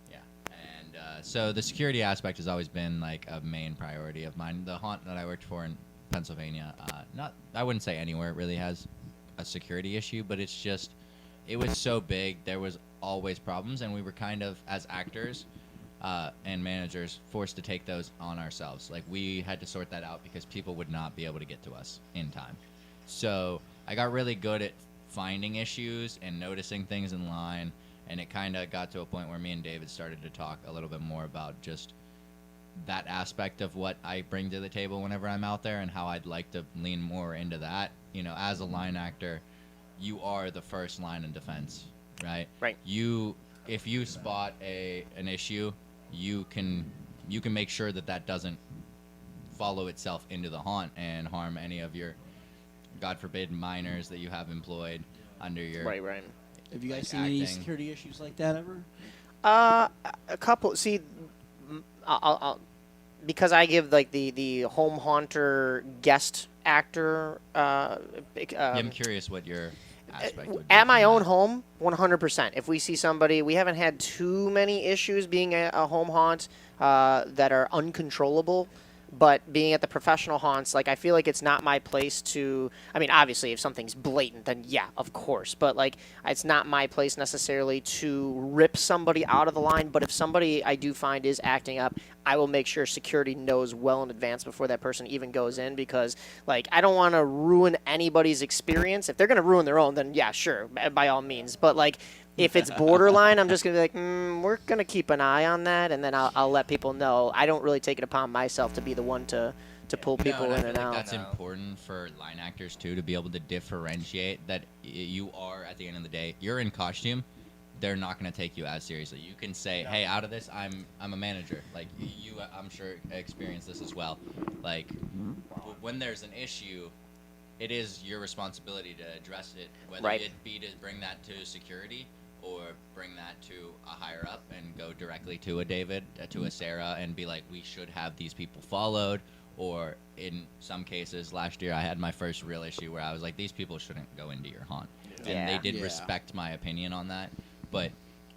Yeah. And so the security aspect has always been like a main priority of mine. The haunt that I worked for in Pennsylvania, I wouldn't say anywhere it really has a security issue, but it's just, it was so big, there was always problems, and we were kind of, as actors, and managers forced to take those on ourselves. Like, we had to sort that out because people would not be able to get to us in time. So I got really good at finding issues and noticing things in line, and it kind of got to a point where me and David started to talk a little bit more about just that aspect of what I bring to the table whenever I'm out there and how I'd like to lean more into that. You know, as a line actor, you are the first line of defense, right? Right. If you spot an issue, you can make sure that doesn't follow itself into the haunt and harm any of your, God forbid, minors that you have employed under your Right. Have you guys seen any security issues like that ever? A couple. See, I'll because I give like the home haunter guest actor. I'm curious what your aspect would be. At my own home, 100%. If we see somebody, we haven't had too many issues being a home haunt that are uncontrollable. But being at the professional haunts, like, I feel like it's not my place to. I mean, obviously, if something's blatant, then yeah, of course. But like, it's not my place necessarily to rip somebody out of the line. But if somebody I do find is acting up, I will make sure security knows well in advance before that person even goes in, because like, I don't want to ruin anybody's experience. If they're gonna ruin their own, then yeah, sure, by all means. But like, if it's borderline, I'm just going to be like, we're going to keep an eye on that, and then I'll let people know. I don't really take it upon myself to be the one to pull people in and out. That's important for line actors, too, to be able to differentiate that you are, at the end of the day, you're in costume. They're not going to take you as seriously. You can say, hey, out of this, I'm a manager. Like, you, I'm sure, experience this as well. Like, when there's an issue, it is your responsibility to address it, whether it be to bring that to security or bring that to a higher up and go directly to a David, to a Sarah, and be like, we should have these people followed. Or in some cases, last year I had my first real issue where I was like, these people shouldn't go into your haunt. And they did respect my opinion on that. But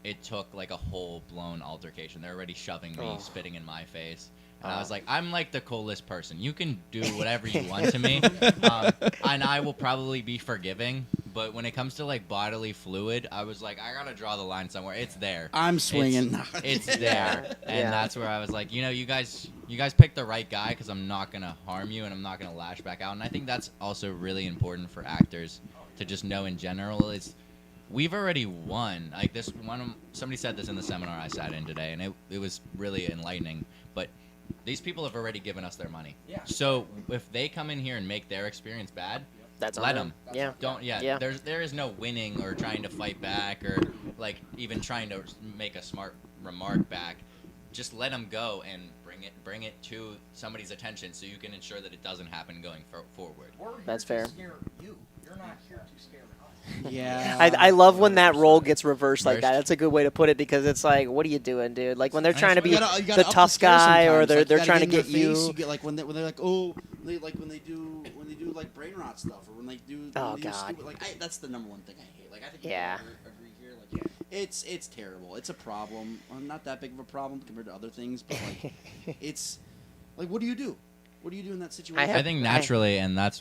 it took like a whole-blown altercation. They're already shoving me, spitting in my face. And I was like, I'm like the coolest person. You can do whatever you want to me, and I will probably be forgiving. But when it comes to like bodily fluid, I was like, I gotta draw the line somewhere. It's there. I'm swinging. It's there, and that's where I was like, you guys picked the right guy, because I'm not gonna harm you and I'm not gonna lash back out. And I think that's also really important for actors to just know in general is we've already won. Like this one, somebody said this in the seminar I sat in today, and it was really enlightening. But these people have already given us their money. Yeah. So if they come in here and make their experience bad, let them. Yeah. There is no winning or trying to fight back or like even trying to make a smart remark back. Just let them go and bring it to somebody's attention so you can ensure that it doesn't happen going forward. That's fair. Scare you. You're not here to scare us. Yeah. I love when that role gets reversed like that. That's a good way to put it, because it's like, what are you doing, dude? Like when they're trying to be the tough guy, or they're trying to get you. You get like when they're like, when they do like brain rot stuff, or when they do stupid, like that's the number one thing I hate. Like I think people agree here. Like it's terrible. It's a problem. Well, not that big of a problem compared to other things, but like it's like, what do you do? What do you do in that situation? I think naturally, and that's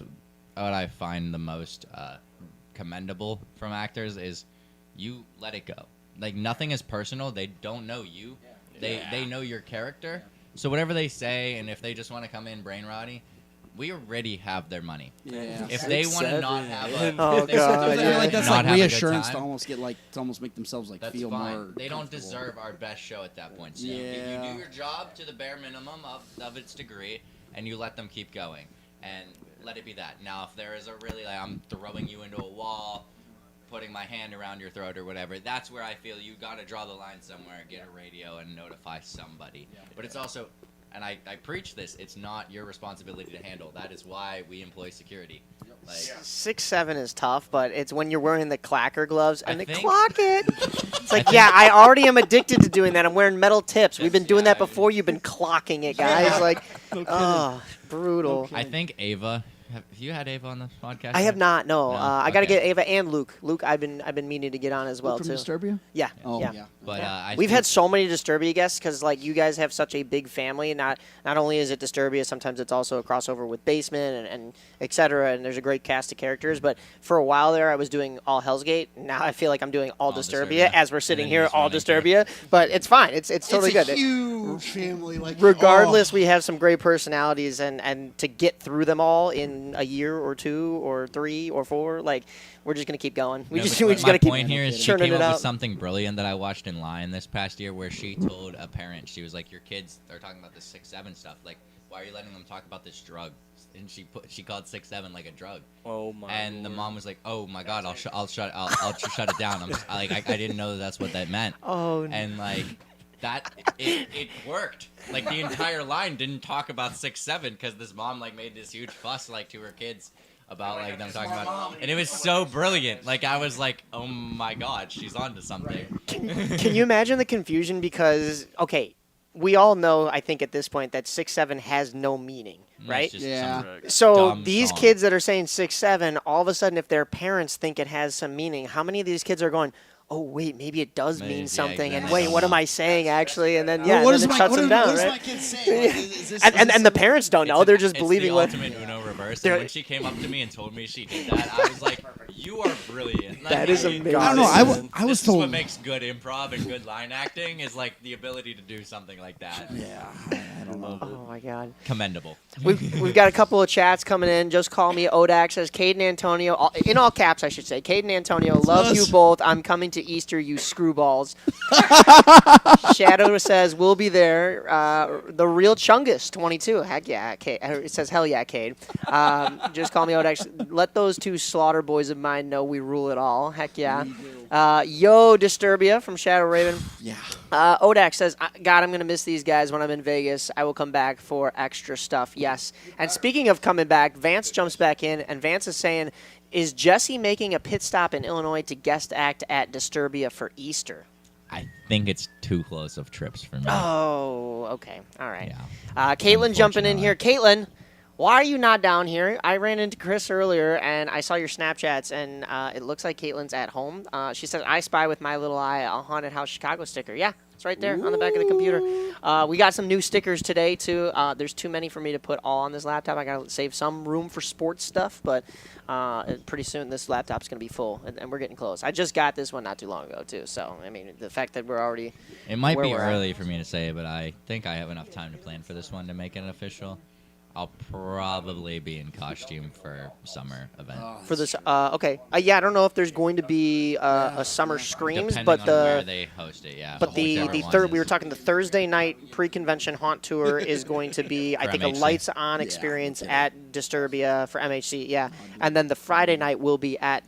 what I find the most commendable from actors is you let it go. Like nothing is personal. They don't know you. They know your character. So whatever they say, and if they just want to come in brain rotty, we already have their money. Yeah. If they want to not have a, Oh, if they God, want to I feel like that's not like have a good reassurance to time, almost make themselves like that's feel fine. more. They don't comfortable. deserve our best show at that point. So Yeah. you do your job to the bare minimum of its degree, and you let them keep going, and let it be that. Now, if there is a really like I'm throwing you into a wall, putting my hand around your throat or whatever, that's where I feel you got to draw the line somewhere, get a radio and notify somebody. But it's also, and I preach this, it's not your responsibility to handle. That is why we employ security. Like, 6'7" is tough, but it's when you're wearing the clacker gloves and I the think- clock it. It's like, yeah, I already am addicted to doing that. I'm wearing metal tips. We've been doing that before. You've been clocking it, guys. Like, oh, brutal. I think Ava. Have you had Ava on the podcast? I have yet? not. No, No? I got to Okay. get Ava and Luke. Luke, I've been meaning to get on as well From too. Disturbia? Yeah. Oh, yeah. yeah. But I We've think- had so many Disturbia guests because like you guys have such a big family. Not only is it Disturbia, sometimes it's also a crossover with Basement and et cetera. And there's a great cast of characters. But for a while there, I was doing all Hell's Gate. Now I feel like I'm doing all Disturbia Disturbia. as we're And sitting then you here, just all run into it. Disturbia. But it's fine. It's totally it's good. a huge family. Like Regardless, we have some great personalities, and to get through them all in a year or 2 or 3 or 4, like we're just gonna keep going. We No, just but we just my gotta keep point here is she churning came it up out. with something brilliant that I watched in Line this past year, where she told a parent, she was like, "Your kids are talking about this 6'7" stuff. Like, why are you letting them talk about this drug?" And she called 6'7" like a drug. Oh my. And the Lord. mom was like, "Oh my God, I'll shut it down." I didn't know that's what that meant. Oh, And like that, it worked. Like the entire line didn't talk about 6'7" because this mom like made this huge fuss like to her kids about like them talking about, and it was so brilliant. Like I was like, oh my God, she's onto something. can you imagine the confusion? Because okay, we all know, I think at this point, that 6'7" has no meaning, And right? it's just Yeah. some So dumb these song. kids that are saying 6'7", all of a sudden, if their parents think it has some meaning, how many of these kids are going, "Oh wait, maybe it does Maybe, mean yeah, something," and exactly. wait, what am I saying actually? And then Well, yeah, what then is it my shuts what them is- down, what is right? my kid saying? Like, is this, And is this the parents don't know; they're just it's believing the what. ultimate Uno reverse. They're- And when she came up to me and told me she did that, I was like, "You are brilliant." Like, That is I mean, amazing. I don't know. I was this is what told. makes good improv and good line acting is like the ability to do something like that. Yeah, I don't know. Oh my God. Commendable. We've got a couple of chats coming in. Just call me Odak says Cade and Antonio, in all caps I should say. Cade and Antonio, love you both. I'm coming to Easter, you screwballs. Shadow says we'll be there. The real Chungus 22. Heck yeah, Cade. It says hell yeah, Cade. Just call me Odak. Let those two slaughter boys of mine know we rule it all. Heck yeah. Yo Disturbia from Shadow Raven. Yeah. Odak says, God, I'm going to miss these guys when I'm in Vegas. I will come back for extra stuff. Yes. And speaking of coming back, Vance jumps back in, and Vance is saying, is Jesse making a pit stop in Illinois to guest act at Disturbia for Easter? I think it's too close of trips for me. Oh, okay. All right. Yeah. Caitlin jumping in here. Caitlin, why are you not down here? I ran into Kris earlier, and I saw your Snapchats, and it looks like Caitlin's at home. She says, I spy with my little eye a Haunted House Chicago sticker. Yeah, it's right there on the back of the computer. We got some new stickers today, too. There's too many for me to put all on this laptop. I got to save some room for sports stuff, but pretty soon this laptop's going to be full, and we're getting close. I just got this one not too long ago, too. So, I mean, the fact that we're already It might where be we're at. early for me to say, but I think I have enough time to plan for this one to make it official. I'll probably be in costume for summer event. For this, okay, yeah, I don't know if there's going to be a summer screams, Depending but on where the they host it, yeah. but the whichever one third we is- were talking the Thursday night pre-convention haunt tour is going to be I For think MHC. a lights on experience at Disturbia for MHC, yeah, and then the Friday night will be at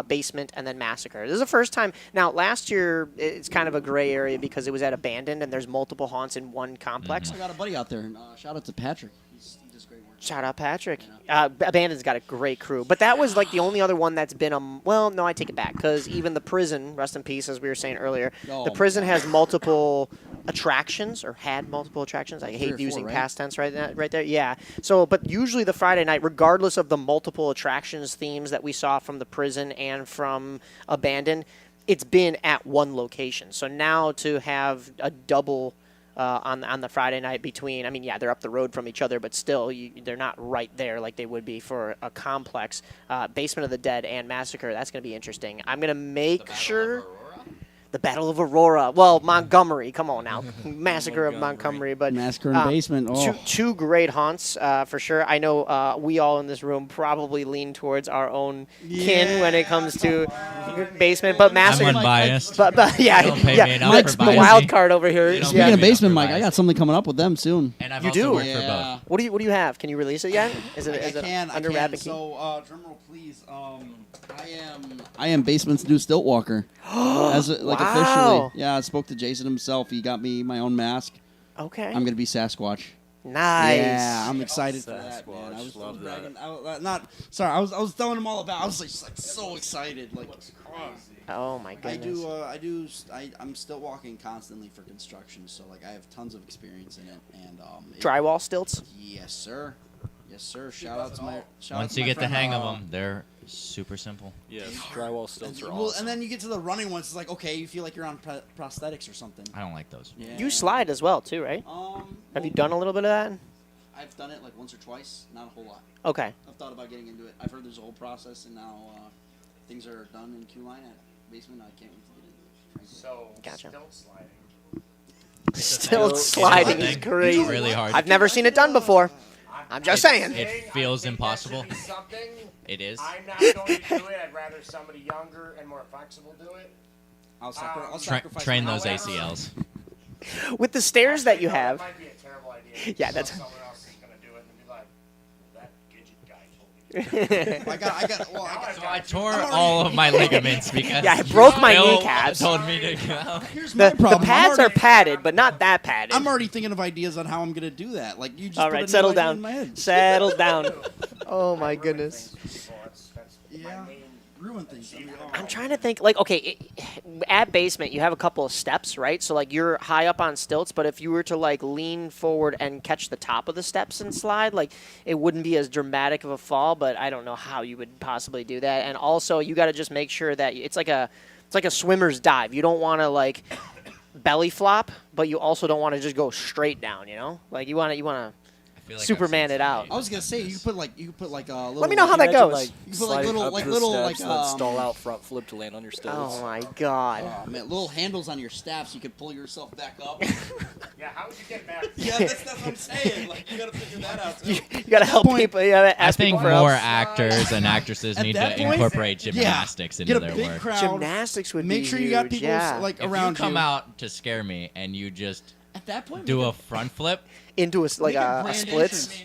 Basement and then Massacre. This is the first time. Now last year it's kind of a gray area because it was at Abandoned and there's multiple haunts in one complex. I got a buddy out there. And, shout out to Patrick. He does great work. Shout out Patrick. Abandoned's got a great crew, but that was like the only other one that's been well, no, I take it back because even the prison, rest in peace, as we were saying earlier, Oh, the prison has multiple attractions or had multiple attractions. I hate or using four, right? past tense right there. Yeah. So, but usually the Friday night, regardless of the multiple attractions themes that we saw from the prison and from Abandoned, it's been at one location. So now to have a double. On the Friday night between, I mean, yeah, they're up the road from each other, but still, they're not right there like they would be for a complex. Basement of the Dead and Massacre, that's going to be interesting. I'm going to make sure. the Battle of Aurora. Well, Montgomery. Come on now, Massacre of Montgomery. But Massacre in Basement. Oh. two great haunts for sure. I know we all in this room probably lean towards our own kin when it comes to Basement, but Massacre. I'm unbiased. But yeah, Don't pay me yeah, enough Mike's for the biasing. wild card over here. You don't Speaking pay of me Basement, enough for Mike, I got biasing. something coming up with them soon. And I've You also do? worked for both. What do you have? Can you release it yet? Is it under wrap and key? So, drumroll, please. I am Basement's new stilt walker. Wow. Officially. Yeah, I spoke to Jason himself. He got me my own mask. Okay. I'm gonna be Sasquatch. Nice. Yeah, I'm excited for that, man. Sasquatch, I was love that. bragging. I was telling him all about. I was like so excited. Like, Oh my goodness. I'm still walking constantly for construction, so like I have tons of experience in it. And Drywall stilts. Yes, sir. Yes, sir. Shout out to my. Once you get the hang of them, they're super simple. Yes, drywall stilts are Well, awesome. and then you get to the running ones. It's like, okay, you feel like you're on prosthetics or something. I don't like those. Yeah. You slide as well too, right? Have you done a little bit of that? I've done it like once or twice, not a whole lot. Okay. I've thought about getting into it. I've heard there's a whole process, and now things are done in Q Line at Basement. I can't wait to get into it. So, Gotcha. stilt sliding. Stilt It's a sliding thing. is crazy. It's really hard. I've never seen it done before. I'm just saying. It feels impossible. That should be something. It is. I'm not going to do it. I'd rather somebody younger and more flexible do it. I'll Tra- sacrifice train my- those ACLs. With the stairs that you have. That might be a terrible idea. Yeah, that's- Someone else is going to do it and be like, that Gidget guy told me. I tore all of my ligaments because Yeah, I broke my Bill kneecaps. told me to go. Here's my The problem. pads are padded, but not that padded. I'm already thinking of ideas on how I'm gonna do that. Like you just All put right, a new settle idea down. in my head. Settle down. Oh my goodness. That's Yeah. my main. Ruin things. I'm trying to think, like, okay, at Basement, you have a couple of steps, right? So, like, you're high up on stilts, but if you were to, like, lean forward and catch the top of the steps and slide, like, it wouldn't be as dramatic of a fall, but I don't know how you would possibly do that. And also, you got to just make sure that it's like a swimmer's dive. You don't want to, like, belly flop, but you also don't want to just go straight down, you know? Like, you want to I feel like Superman I've seen it out. I was gonna say you could put like a little. Let me know how that Imagine, goes. Like, You put, like, sliding little- up like, to the little, steps like, and then stall out front flip to land on your stilts. Oh, my God. Oh man, little handles on your staffs. You could pull yourself back up. Yeah, how would you get back? Yeah, that's what I'm saying. Like you gotta figure that out too. You got to help point- people. You gotta I ask think people for more help. actors and actresses At need that to point, incorporate gymnastics Get into a their big work. crowd. Gymnastics would Make be sure you got huge, people yeah. like If around you come out to scare me and you just At that point, do make a front flip, into a, like make a grand splits.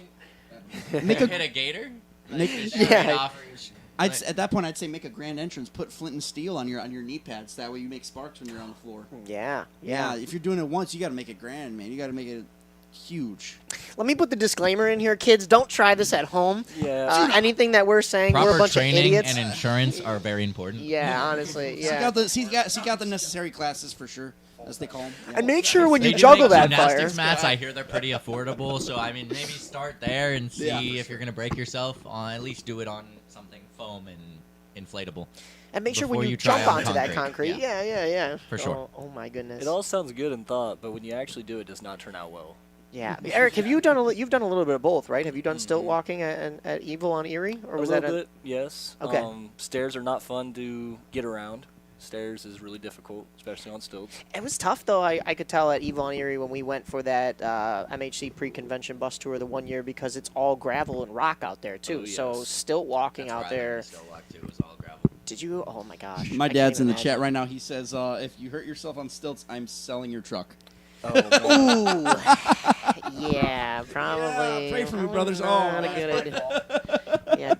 entrance. Make a hit a gator, make- just yeah. straight off. at that point, I'd say make a grand entrance. Put flint and steel on your knee pads. That way, you make sparks when you're on the floor. Yeah. If you're doing it once, you got to make it grand, man. You got to make it huge. Let me put the disclaimer in here, kids. Don't try this at home. Yeah. Anything that we're saying, we're a Proper bunch of training idiots. and insurance are very important. Yeah, honestly, Seek yeah. out the necessary classes for sure, as they call them. And make sure when They you do juggle make that fire. gymnastics mats, I hear they're pretty affordable. So I mean, maybe start there and see Yeah. if you're gonna break yourself. At least do it on something foam and inflatable. And make sure when before you you try jump on onto that concrete. concrete. Yeah. For sure. Oh my goodness. It all sounds good in thought, but when you actually do it, does not turn out well. Yeah. Eric, have you done you've done a little bit of both, right? Have you done stilt walking at Evil on Erie, or was a that little bit, yes. Okay. Stairs are not fun to get around. Stairs is really difficult, especially on stilts. It was tough, though. I could tell at Evil on Erie when we went for that MHC pre-convention bus tour the one year because it's all gravel and rock out there, too. Oh, yes. So stilt walking That's out where I learned there. to still walk too, was all gravel. Did you? Oh, my gosh. My I dad's can't in the chat imagine. right now. He says, if you hurt yourself on stilts, I'm selling your truck. Oh, man. Ooh. Yeah, probably. Yeah, pray for me, probably brothers. Not Oh, a good. Yeah,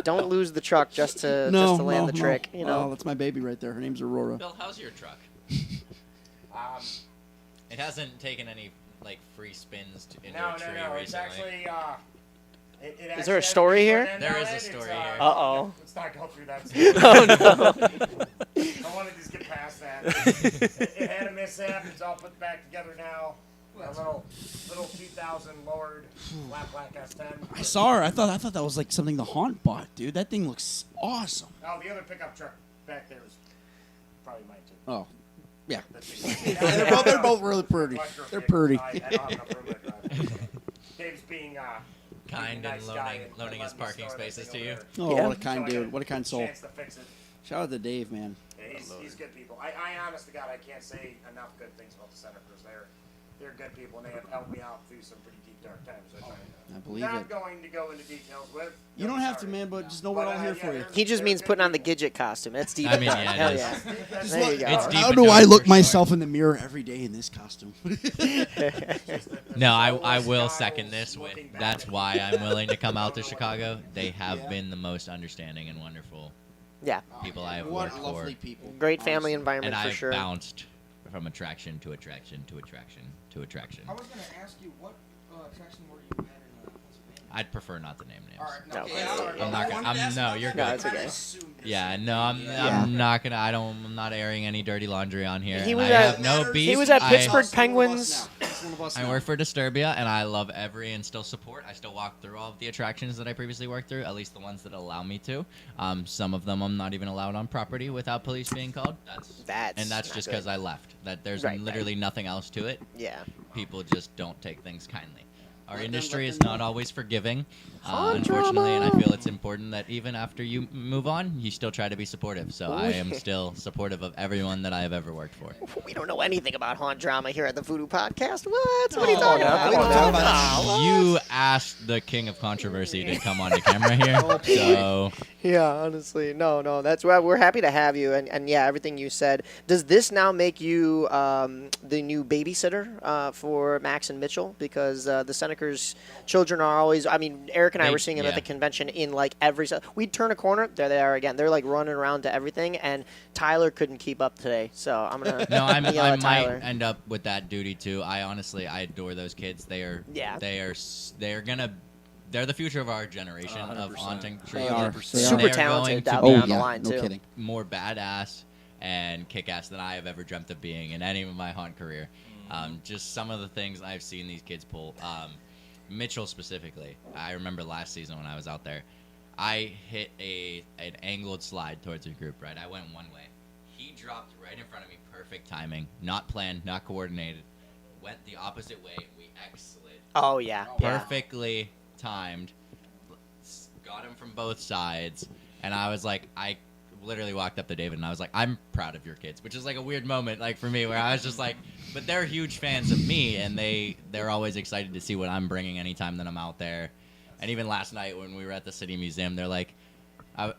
don't lose the truck just to land the trick. You know. Oh, that's my baby right there. Her name's Aurora. Bill, how's your truck? It hasn't taken any like free spins into a tree recently. It's actually. Is there a story here? There is a story here. Uh-oh. Let's not go through that story. Oh no. I want to just get past that. It had a mishap. It's all put back together now. A little 2000 lowered Black S10. I saw her. I thought that was like something the Haunt bought, dude. That thing looks awesome. Oh, the other pickup truck back there is probably mine too. Oh, yeah. They're both really pretty. They're pretty. I don't have enough room to drive. Dave's being Kind nice and guy loaning his letting me parking store that spaces thing to you. over Oh, Yeah. what a kind So I dude. got What a kind soul. chance to fix it. Shout out to Dave, man. Yeah, he's good people. I honest to God, I can't say enough good things about the Senators. They're good people, and they have helped me out through some pretty deep, dark times. I believe not it. going to go into details with. You don't have to, man, but just know we're all here for you. He just means putting on the Gidget costume. That's deep. I mean, dark. yeah, Hell it is. yeah. Just There look, you go. It's deep how and do dark I look for myself in the mirror every day in this costume? No, I will second this with that's why I'm willing to come out to Chicago. They have been the most understanding and wonderful Yeah. people I have What worked lovely for. people. Great family And environment for I've sure. bounced from attraction to attraction to attraction to attraction. I was going to ask you, what attraction were you at in Pennsylvania? I'd prefer not to name names. All right, No. yeah, I'm not gonna. No, you're No, good. it's okay. Yeah, no, I'm not gonna. I'm not airing any dirty laundry on here. He and was I at- have no beef. He was at I- Pittsburgh Penguins. I work for Disturbia, and I love every and still support. I still walk through all of the attractions that I previously worked through, at least the ones that allow me to. Some of them I'm not even allowed on property without police being called. That's and that's not just good. because I left. That there's Right, literally nothing else to it. Yeah. People just don't take things kindly. Our Let them- industry let is them not know. always forgiving, Hot unfortunately, and I drama. feel it's important that even after you move on, you still try to be supportive. So I am still supportive of everyone that I have ever worked for. We don't know anything about haunt drama here at the Voodoo Podcast. What? What are you No, talking no, about? we What don't are you talk talking about about? You asked the king of controversy to come onto camera here, so Yeah, honestly, no. That's why we're happy to have you, and yeah, everything you said. Does this now make you the new babysitter for Max and Mitchell? Because the Senecers' children are always. I mean, Eric and I They- were seeing them at yeah. the convention in like every. We'd turn a corner, there they are again. They're like running around to everything, and Tyler couldn't keep up today. So I'm gonna. no, yell I at might Tyler. end up with that duty too. I honestly, I adore those kids. They're the future of our generation of 100%. haunting. They truly. are. They Super are talented going to down, be down the line no too. kidding. more badass and kick-ass than I have ever dreamt of being in any of my haunt career. Just some of the things I've seen these kids pull. Mitchell specifically, I remember last season when I was out there, I hit an angled slide towards a group, right? I went one way. He dropped right in front of me, perfect timing, not planned, not coordinated, went the opposite way, we X-slid. Oh yeah. Yeah. Perfectly timed, got him from both sides, and I was like, I literally walked up to David and I was like, I'm proud of your kids, which is like a weird moment like for me where I was just like, but they're huge fans of me and they're always excited to see what I'm bringing anytime that I'm out there. And even last night when we were at the City Museum, they're like,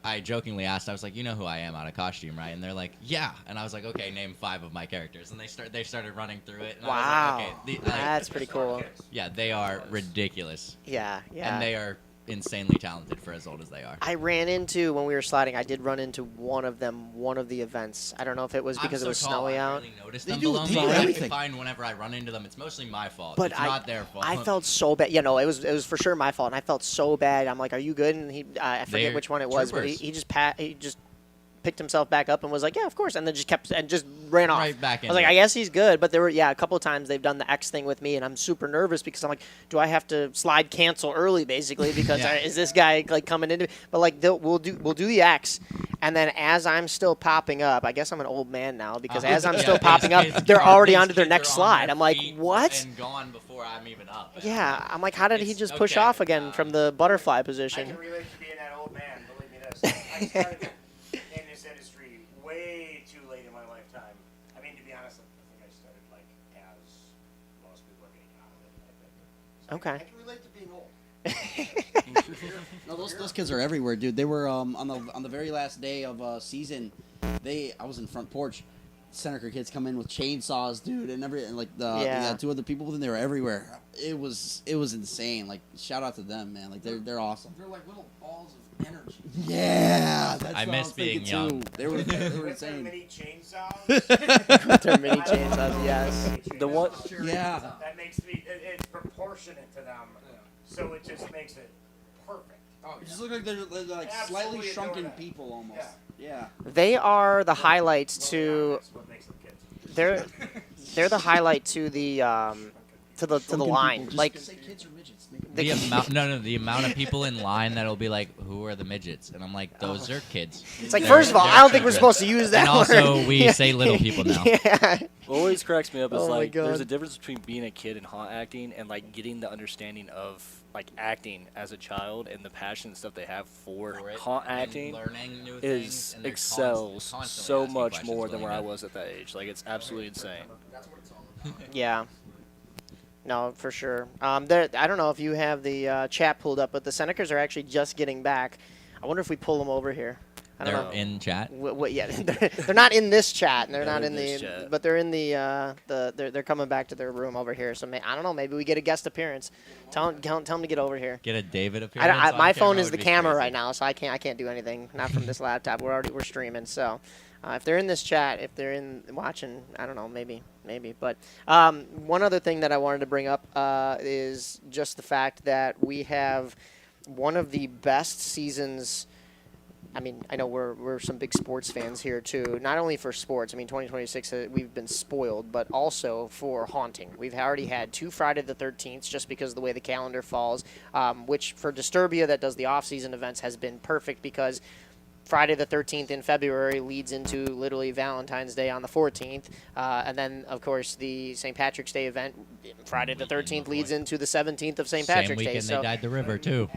I jokingly asked, I was like, you know who I am out of costume, right? And they're like, yeah. And I was like, okay, name 5 of my characters. And they started running through it. And Wow. I was like, okay, That's pretty cool. yeah, they are ridiculous. Yeah. And they are insanely talented for as old as they are. I ran into, when we were sliding, I did run into one of them, one of the events. I don't know if it was because I'm it was so tall, snowy I out. Really notice They them do- below they me. do I everything. find whenever I run into them, it's mostly my fault. But it's not their fault. I felt so bad. You know, it was for sure my fault, and I felt so bad. I'm like, "Are you good?" And I forget They're which one it was, but troopers. he just picked himself back up and was like, "Yeah, of course," and then just ran off. Right back I in was like, it. "I guess he's good," but there were a couple of times they've done the X thing with me, and I'm super nervous because I'm like, "Do I have to slide cancel early, basically, because Yeah. is this guy like coming into?" But like we'll do the X, and then as I'm still popping up, I guess I'm an old man now because as I'm Yeah, still these popping up, kids- they're already these onto their kids next are on slide. their I'm like, feet "What?" And gone before I'm even up. Yeah, I'm like, how did he It's just push okay. off again from the butterfly I position? can relate to being that old man. Believe me this. I started in this industry way too late in my lifetime. I mean, to be honest, I think I started like as most people are getting out of it. I think. So I Okay. can relate to being old. No, those kids are everywhere, dude. They were on the very last day of season. I was in front porch. Seneca kids come in with chainsaws, dude, and everything. Like the 2 other people with them, they were everywhere. It was insane. Like shout out to them, man. Like they're awesome. They're like little balls of energy. Yeah, that's I what miss was being thinking, young. too. They were With their insane. mini chainsaws. Their mini chainsaws, yes. The one- Yeah. That makes me. It's proportionate to them, so it just makes it perfect. Oh, It just look like they're like slightly Absolutely shrunken adore that. people almost. Yeah. They are the highlights to That's what makes them kids. they're the highlight to the Drunken line. people, just Like say kids or midgets. Make 'em- The amount, the amount of people in line that'll be like, "Who are the midgets?" And I'm like, "Those are kids." it's like, They're- first of all, they're I don't think we're children. supposed to use that And also, word. we say little people now. Yeah. What always cracks me up is Oh my like there's God. a difference between being a kid and haunt acting and like getting the understanding of like acting as a child and the passion and stuff they have for For it, haunt and acting learning new things, is and they're excels constantly so asking much questions more than going where I in. was at that age. Like it's absolutely insane. Yeah. No, for sure. There, I don't know if you have the chat pulled up, but the Senecers are actually just getting back. I wonder if we pull them over here. I don't They're know. in chat. Yeah, they're not in this chat, and they're not in this the, chat. but they're in the they're coming back to their room over here. So I don't know, maybe we get a guest appearance. Tell them to get over here. Get a David appearance. on My phone camera is would the be camera crazy. right now, so I can't do anything. Not from this laptop. We're streaming. So if they're in this chat, if they're in watching, I don't know, maybe. But one other thing that I wanted to bring up is just the fact that we have one of the best seasons. I mean, I know we're some big sports fans here too. Not only for sports, I mean, 2026 we've been spoiled, but also for haunting. We've already had 2 Friday the 13th just because of the way the calendar falls, which for Disturbia that does the off-season events has been perfect because Friday the 13th in February leads into literally Valentine's Day on the 14th. And then, of course, the St. Patrick's Day event, Friday the 13th, leads into the 17th of St. Patrick's Same Day. weekend So, they dyed the river too.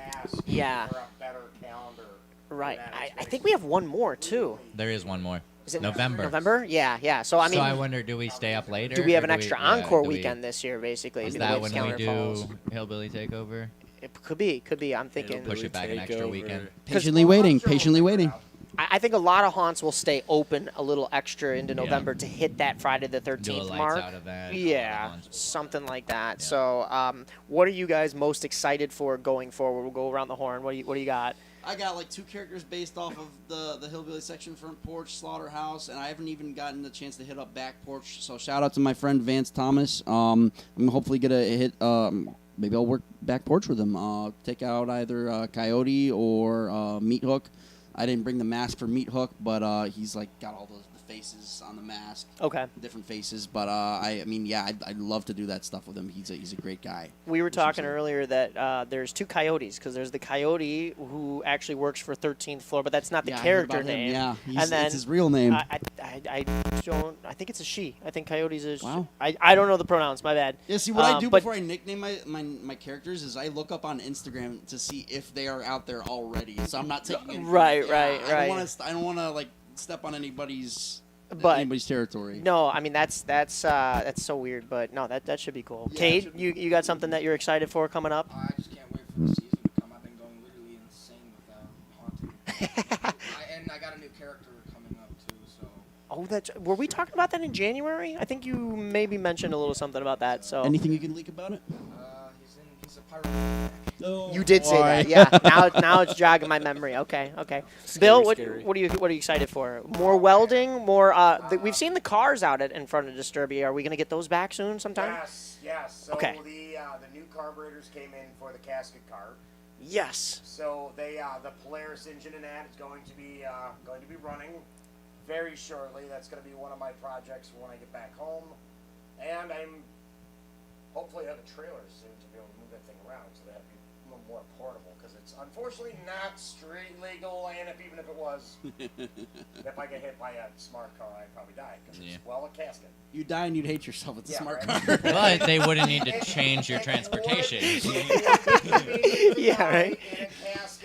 Yeah. For a better calendar. right. than I that. think we have one more, too. There is one more. Is it November. November? Yeah. So, I mean, so I wonder, do we stay up later? do we have or an extra yeah, encore do we- weekend this year, basically? Is the way that the when we calendar do falls? Hillbilly Takeover? It could be. I'm thinking. Push it back an extra Takeover. weekend. Patiently waiting. Patiently waiting. I think a lot of haunts will stay open a little extra into Yeah. November to hit that Friday the Do a 13th lights mark. out event. all Yeah, the haunts. something like that. Yeah. So, what are you guys most excited for going forward? We'll go around the horn. What do you got? I got like 2 characters based off of the Hillbilly section, Front Porch, Slaughterhouse, and I haven't even gotten the chance to hit up Back Porch. So shout out to my friend Vance Thomas. I'm hopefully gonna hit. Maybe I'll work Back Porch with him. Take out either Coyote or Meat Hook. I didn't bring the mask for Meat Hook, but he's like got all the faces on the mask. Okay. Different faces, but I mean, yeah, I'd love to do that stuff with him. He's a great guy. We were talking saying. earlier that there's 2 coyotes because there's the coyote who actually works for 13th floor, but that's not the Yeah, I heard character about him. name. Yeah, and then it's his real name. I don't. I think it's a she. I think coyote's a. Wow. I don't know the pronouns. My bad. Yeah, see, what I do but- before I nickname my characters is I look up on Instagram to see if they are out there already. So I'm not taking any. Right. I don't want to like step on anybody's territory. No, I mean that's so weird, but no, that should be cool. Yeah, it Cade, should be you got something that you're excited for coming up? I just can't wait for the season to come. I've been going literally insane with haunting. And I got a new character coming up too. So Oh, were we talking about that in January? I think you maybe mentioned a little something about that. So Anything you can leak about it? he's a pirate. you did say that, yeah. Now it's jogging my memory. Okay. Bill, Scary. what are you excited for? More welding, more. We've seen the cars out in front of Disturbia. Are we gonna get those back soon sometime? Yes. So Okay. the new carburetors came in for the casket car. Yes. So the Polaris engine in that is going to be running very shortly. That's going to be one of my projects when I get back home, and I'm hopefully have a trailer soon to be able to move that thing around so that it'd be a little more portable because it's unfortunately not street legal, and even if it was, if I get hit by a smart car, I'd probably die because it's a casket. You die and you'd hate yourself. It's a Yeah, smart right. car. But they wouldn't need to change your transportation. Yeah, right.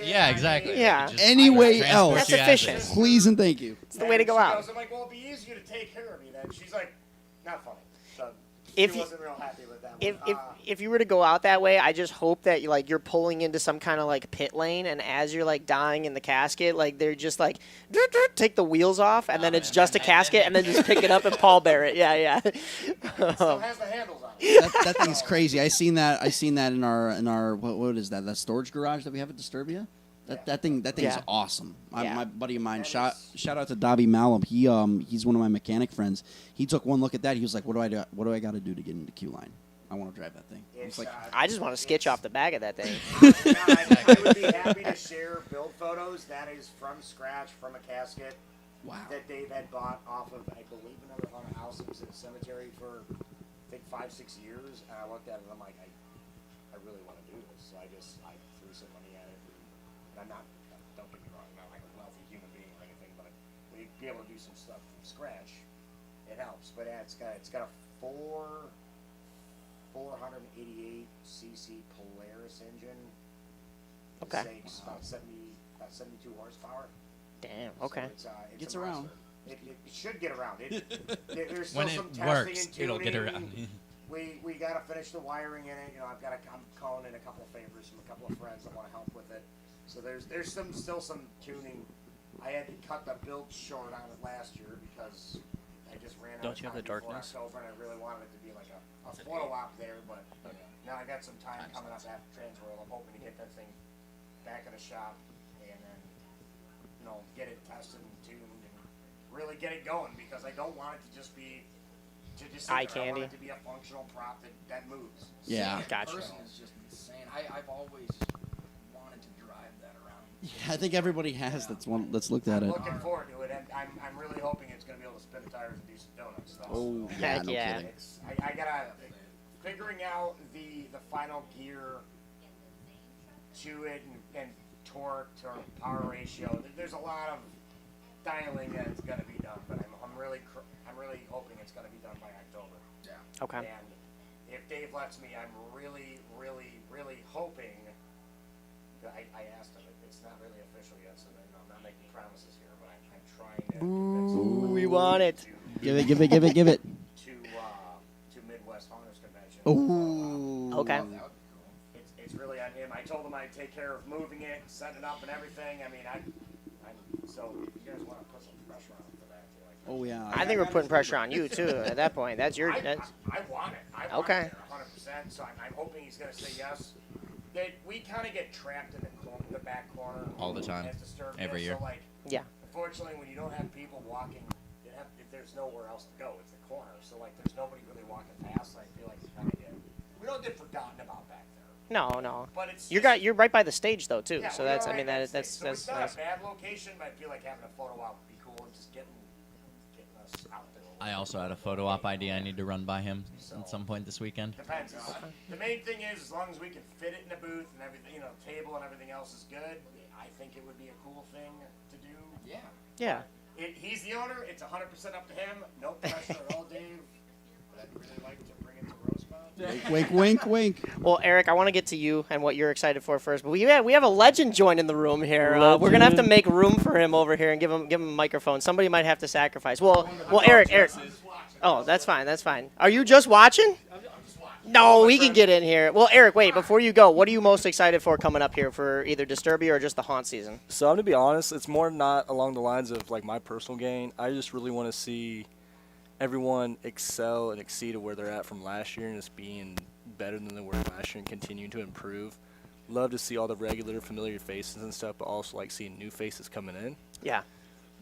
Yeah, exactly. Yeah. Just Anyway transport else. That's you as efficient. is. Please and thank you. It's the way to go out. I'm like, well, it'd be easier to take care of me then. She's like, not funny. So If she you- wasn't real happy with that If, one. if you were to go out that way, I just hope that you're pulling into some kind of like pit lane, and as you're like dying in the casket, like they're just like take the wheels off, and then it's just a casket, and then just pick it up and pallbear it. Yeah. It still has the handles on it. That thing's crazy. I seen that in our what is that? That storage garage that we have at Disturbia. That thing's Yeah. awesome. Yeah. My buddy of mine, That shout out to Dobby Malum. He's one of my mechanic friends. He took one look at that. He was like, "What do I do? What do I got to do to get into Q line? I want to drive that thing." It's, It's like, I just want to sketch off the back of that thing. I would be happy to share build photos. That is from scratch, from a casket wow. that Dave had bought off of, I believe, another haunted house. It was in a cemetery for, I think, 5-6 years, and I looked at it and I'm like, I really want to do this. So I threw some money at it, and I'm not. Don't get me wrong, I'm not like a wealthy human being or anything, but we be able to do some stuff from scratch. It helps, but yeah, it's got a 488 cc Polaris engine. Okay. It's about 72 horsepower. Damn. Okay. So it's Gets a around. It should get around. There's still When some it testing works, and tuning. it'll get around. We gotta finish the wiring in it. I'm calling in a couple of favors from a couple of friends that want to help with it. So there's still some tuning. I had to cut the build short on it last year because I just ran out Don't of you have time the before darkness? October, and I really wanted it to be like a photo op there. But now I got some time coming up after Transworld. I'm hoping to get that thing back in the shop and then get it tested and tuned and really get it going, because I don't want it to just be eye sit there. I candy. want it to be a functional prop that moves. Yeah. Seeing it in Gotcha. person is just insane. I've always wanted to drive that around. Yeah, I think everybody has. That's looked at I'm it. looking forward to it, and I'm really hoping it's going to be able to spin the tires and do some donuts. Oh, So yeah, Heck no yeah. kidding. I gotta figuring out the final gear to it and torque to power ratio. There's a lot of dialing that's going to be done, but I'm really hoping it's going to be done by October. Yeah. Okay. And if Dave lets me, I'm really hoping. I asked him. It's not really official yet, so I'm not making promises here. But I'm trying to convince him. Ooh, we want it. Give it. To Midwest Hunters Convention. Ooh. Okay. That would be cool. It's really on him. I told him I'd take care of moving it, setting it up, and everything. I mean, so if you guys want to put some pressure on him for that. Oh yeah. I think we're putting pressure on you too. At that point, that's your. I That's, want it. I want Okay. it there 100%. So I'm hoping he's going to say yes. We kind of get trapped in the back corner All the time. as Disturbia. Every year. So like, yeah. unfortunately, when you don't have people walking, if there's nowhere else to go, it's the corner. So like, there's nobody really walking past. I feel like we don't get forgotten about back there. No. But it's You're right by the stage though too. Yeah, So we that's. are I mean right that's backstage. that's So that's it's not nice. a bad location, but I feel like having a photo op would be cool and just getting us out there. a little I bit. also had a photo op idea I need to run by him at some point this weekend. Depends. The main thing is, as long as we can fit it in the booth and everything, table and everything else is good, I think it would be a cool thing to do. Yeah. Yeah. He's the owner. It's 100% up to him. No pressure at all, Dave. But I'd really like to bring it to Rosemount. Wink. Well, Eric, I want to get to you and what you're excited for first. But we have a legend joining the room here. We're gonna have to make room for him over here and give him a microphone. Somebody might have to sacrifice. Well, Eric. Oh, that's fine. Are you just watching? No, we can get in here. Well, Eric, wait, before you go, what are you most excited for coming up here for either Disturbia or just the haunt season? So I'm to be honest, it's more not along the lines of like my personal gain. I just really want to see everyone excel and exceed where they're at from last year and just being better than they were last year and continuing to improve. Love to see all the regular familiar faces and stuff, but also like seeing new faces coming in. Yeah.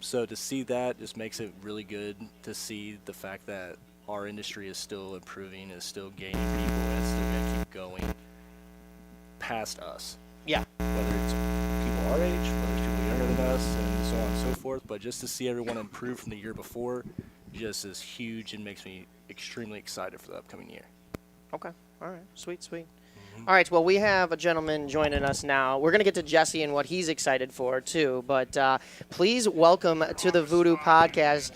So to see that just makes it really good to see the fact that our industry is still improving, is still gaining people, and it's still going to keep going past us. Yeah. Whether it's people our age, whether it's people younger than us, and so on and so forth. But just to see everyone improve from the year before just is huge and makes me extremely excited for the upcoming year. Okay. All right. Sweet. All right. Well, we have a gentleman joining us now. We're going to get to Jesse and what he's excited for, too. But please welcome to the Voodoo podcast.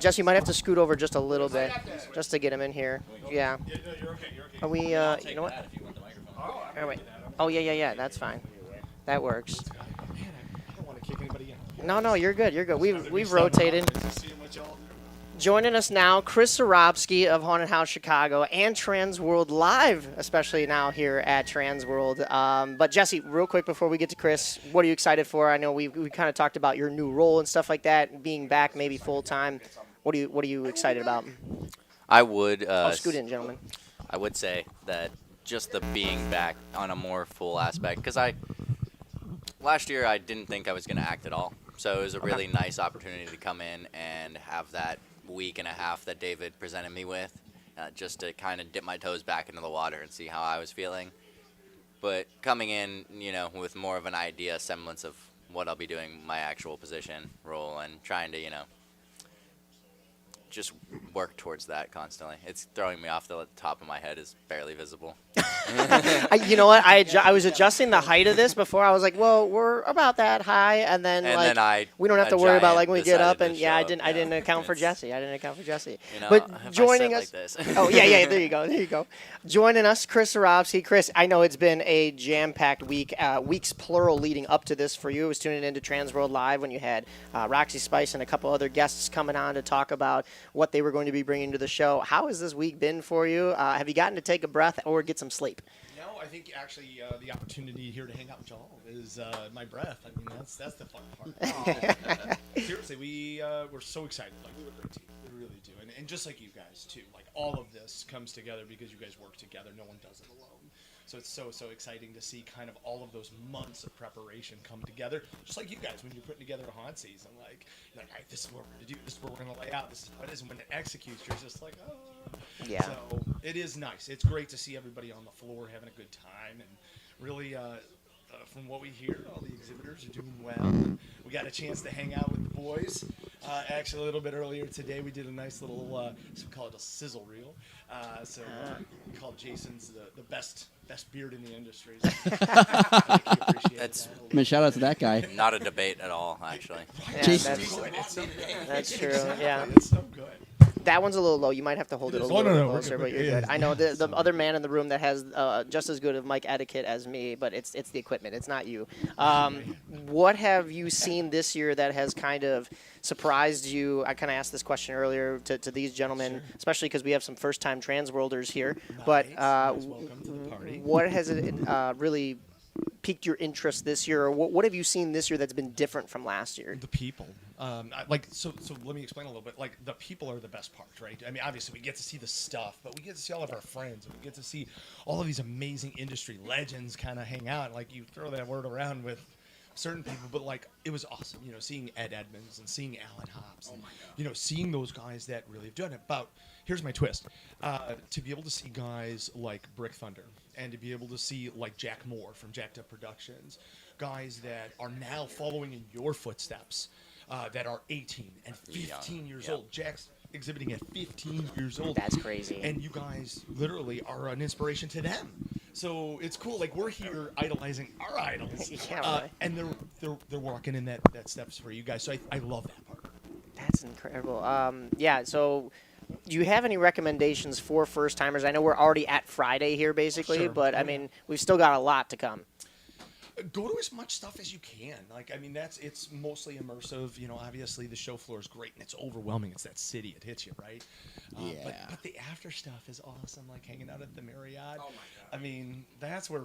Jesse, you might have to scoot over just a little bit just to get him in here. Yeah. You're okay. Are we, you know what? If you want the microphone. Oh, wait. Oh, yeah. That's fine. That works. I don't want to kick anybody in. No, you're good. We've rotated. Joining us now, Kris Zahrobsky of Haunted House Chicago and Transworld Live, especially now here at Transworld. But Jesse, real quick before we get to Kris, what are you excited for? I know we kind of talked about your new role and stuff like that, being back maybe full time. What are you excited about? I would. Scoot in, gentlemen. I would say that just the being back on a more full aspect, because last year I didn't think I was going to act at all, so it was a really nice opportunity to come in and have that week and a half that David presented me with, just to kind of dip my toes back into the water and see how I was feeling. But coming in, with more of an idea, semblance of what I'll be doing, my actual position, role, and trying to, just work towards that constantly. It's throwing me off. The top of my head is barely visible. You know what? I was adjusting the height of this before. I was like, well, we're about that high, and then we don't have to worry about like when we get up. And I didn't account for Jesse. You know, But if joining I us, sit like this. oh yeah, there you go. Joining us, Kris Zahrobsky. Kris, I know it's been a jam-packed week, weeks plural leading up to this for you. I was tuning into Transworld Live when you had Roxy Spice and a couple other guests coming on to talk about what they were going to be bringing to the show. How has this week been for you? Have you gotten to take a breath or get some sleep? No, I think actually the opportunity here to hang out with y'all is my breath. I mean, that's the fun part. Seriously, we're so excited. Like, we're a great team. We really do. And just like you guys, too. Like, all of this comes together because you guys work together. No one does it alone. So it's so exciting to see kind of all of those months of preparation come together. Just like you guys when you're putting together a haunt season. Like, you're like, all right, this is what we're going to do. This is what we're going to lay out. This is how it is. And when it executes, you're just like, oh. Yeah. So it is nice. It's great to see everybody on the floor having a good time. And really, from what we hear, all the exhibitors are doing well. We got a chance to hang out with the boys. Actually, a little bit earlier today, we did a nice little, we call it a sizzle reel. We called Jason's the best beard in the industry. So That's I mean, shout out to that guy. not a debate at all, actually. Yeah, Jason. that's true. Yeah. It's so good. That one's a little low. You might have to hold it a is. little Oh, no, bit no, we're closer, good. but you're Yeah, good. I know the other man in the room that has just as good of mic etiquette as me, but it's the equipment. It's not you. What have you seen this year that has kind of surprised you? I kind of asked this question earlier to these gentlemen, especially because we have some first-time Transworlders here. But Welcome to the party. what has it really piqued your interest this year, or what have you seen this year that's been different from last year? The people. So let me explain a little bit. Like, the people are the best part, right? I mean, obviously, we get to see the stuff, but we get to see all of our friends, and we get to see all of these amazing industry legends kind of hang out. Like, you throw that word around with certain people, but, like, it was awesome, you know, seeing Ed Edmonds and seeing Alan Hobbs, and, you know, seeing those guys that really have done it. But here's my twist. To be able to see guys like Brick Thunder, and to be able to see, like, Jack Moore from Jacked Up Productions, guys that are now following in your footsteps, that are 18 and 15 years old. Jack's exhibiting at 15 years old. That's crazy. And you guys literally are an inspiration to them. So it's cool. Like, we're here idolizing our idols. Yeah, right. And they're walking in that steps for you guys. So I love that part. That's incredible. Yeah, so do you have any recommendations for first-timers? I know we're already at Friday here, basically, Sure. but, I mean, we've still got a lot to come. Go to as much stuff as you can. Like, I mean, it's mostly immersive. You know, obviously the show floor is great and it's overwhelming. It's that city. It hits you, right? Yeah. But the after stuff is awesome. Like hanging out at the Marriott. Oh my God. I mean, that's where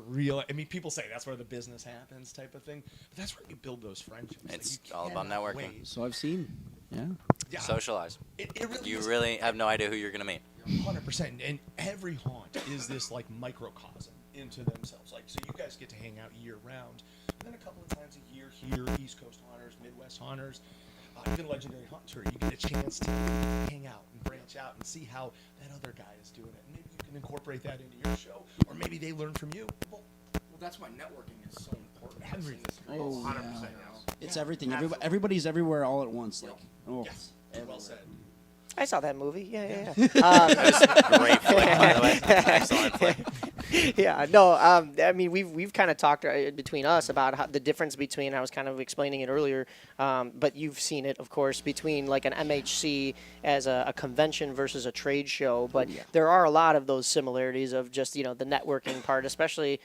people say that's where the business happens, type of thing. But that's where you build those friendships. Like, It's you all about cannot networking. wait. So I've seen. Yeah. Yeah, Socialize. it really You is. really have no idea who you're going to meet. 100%. And every haunt is this like microcosm into themselves. Like, so you guys get to hang out year round. And then a couple of times a year here, East Coast haunters, Midwest haunters, even Legendary Hunter, you get a chance to hang out and branch out and see how that other guy is doing it. And maybe you can incorporate that into your show, or maybe they learn from you. Well, that's why networking is so important. Everything. Oh, 100%. yeah. Yes. It's everything. Absolutely. Everybody's everywhere all at once. Like, oh, Yes. everywhere. Well said. I saw that movie. Yeah. Great flick, by the way. Excellent flick. Yeah, no, I mean, we've kind of talked between us about how the difference between, I was kind of explaining it earlier, but you've seen it, of course, between like an MHC as a convention versus a trade show, but there are a lot of those similarities of just, you know, the networking part, especially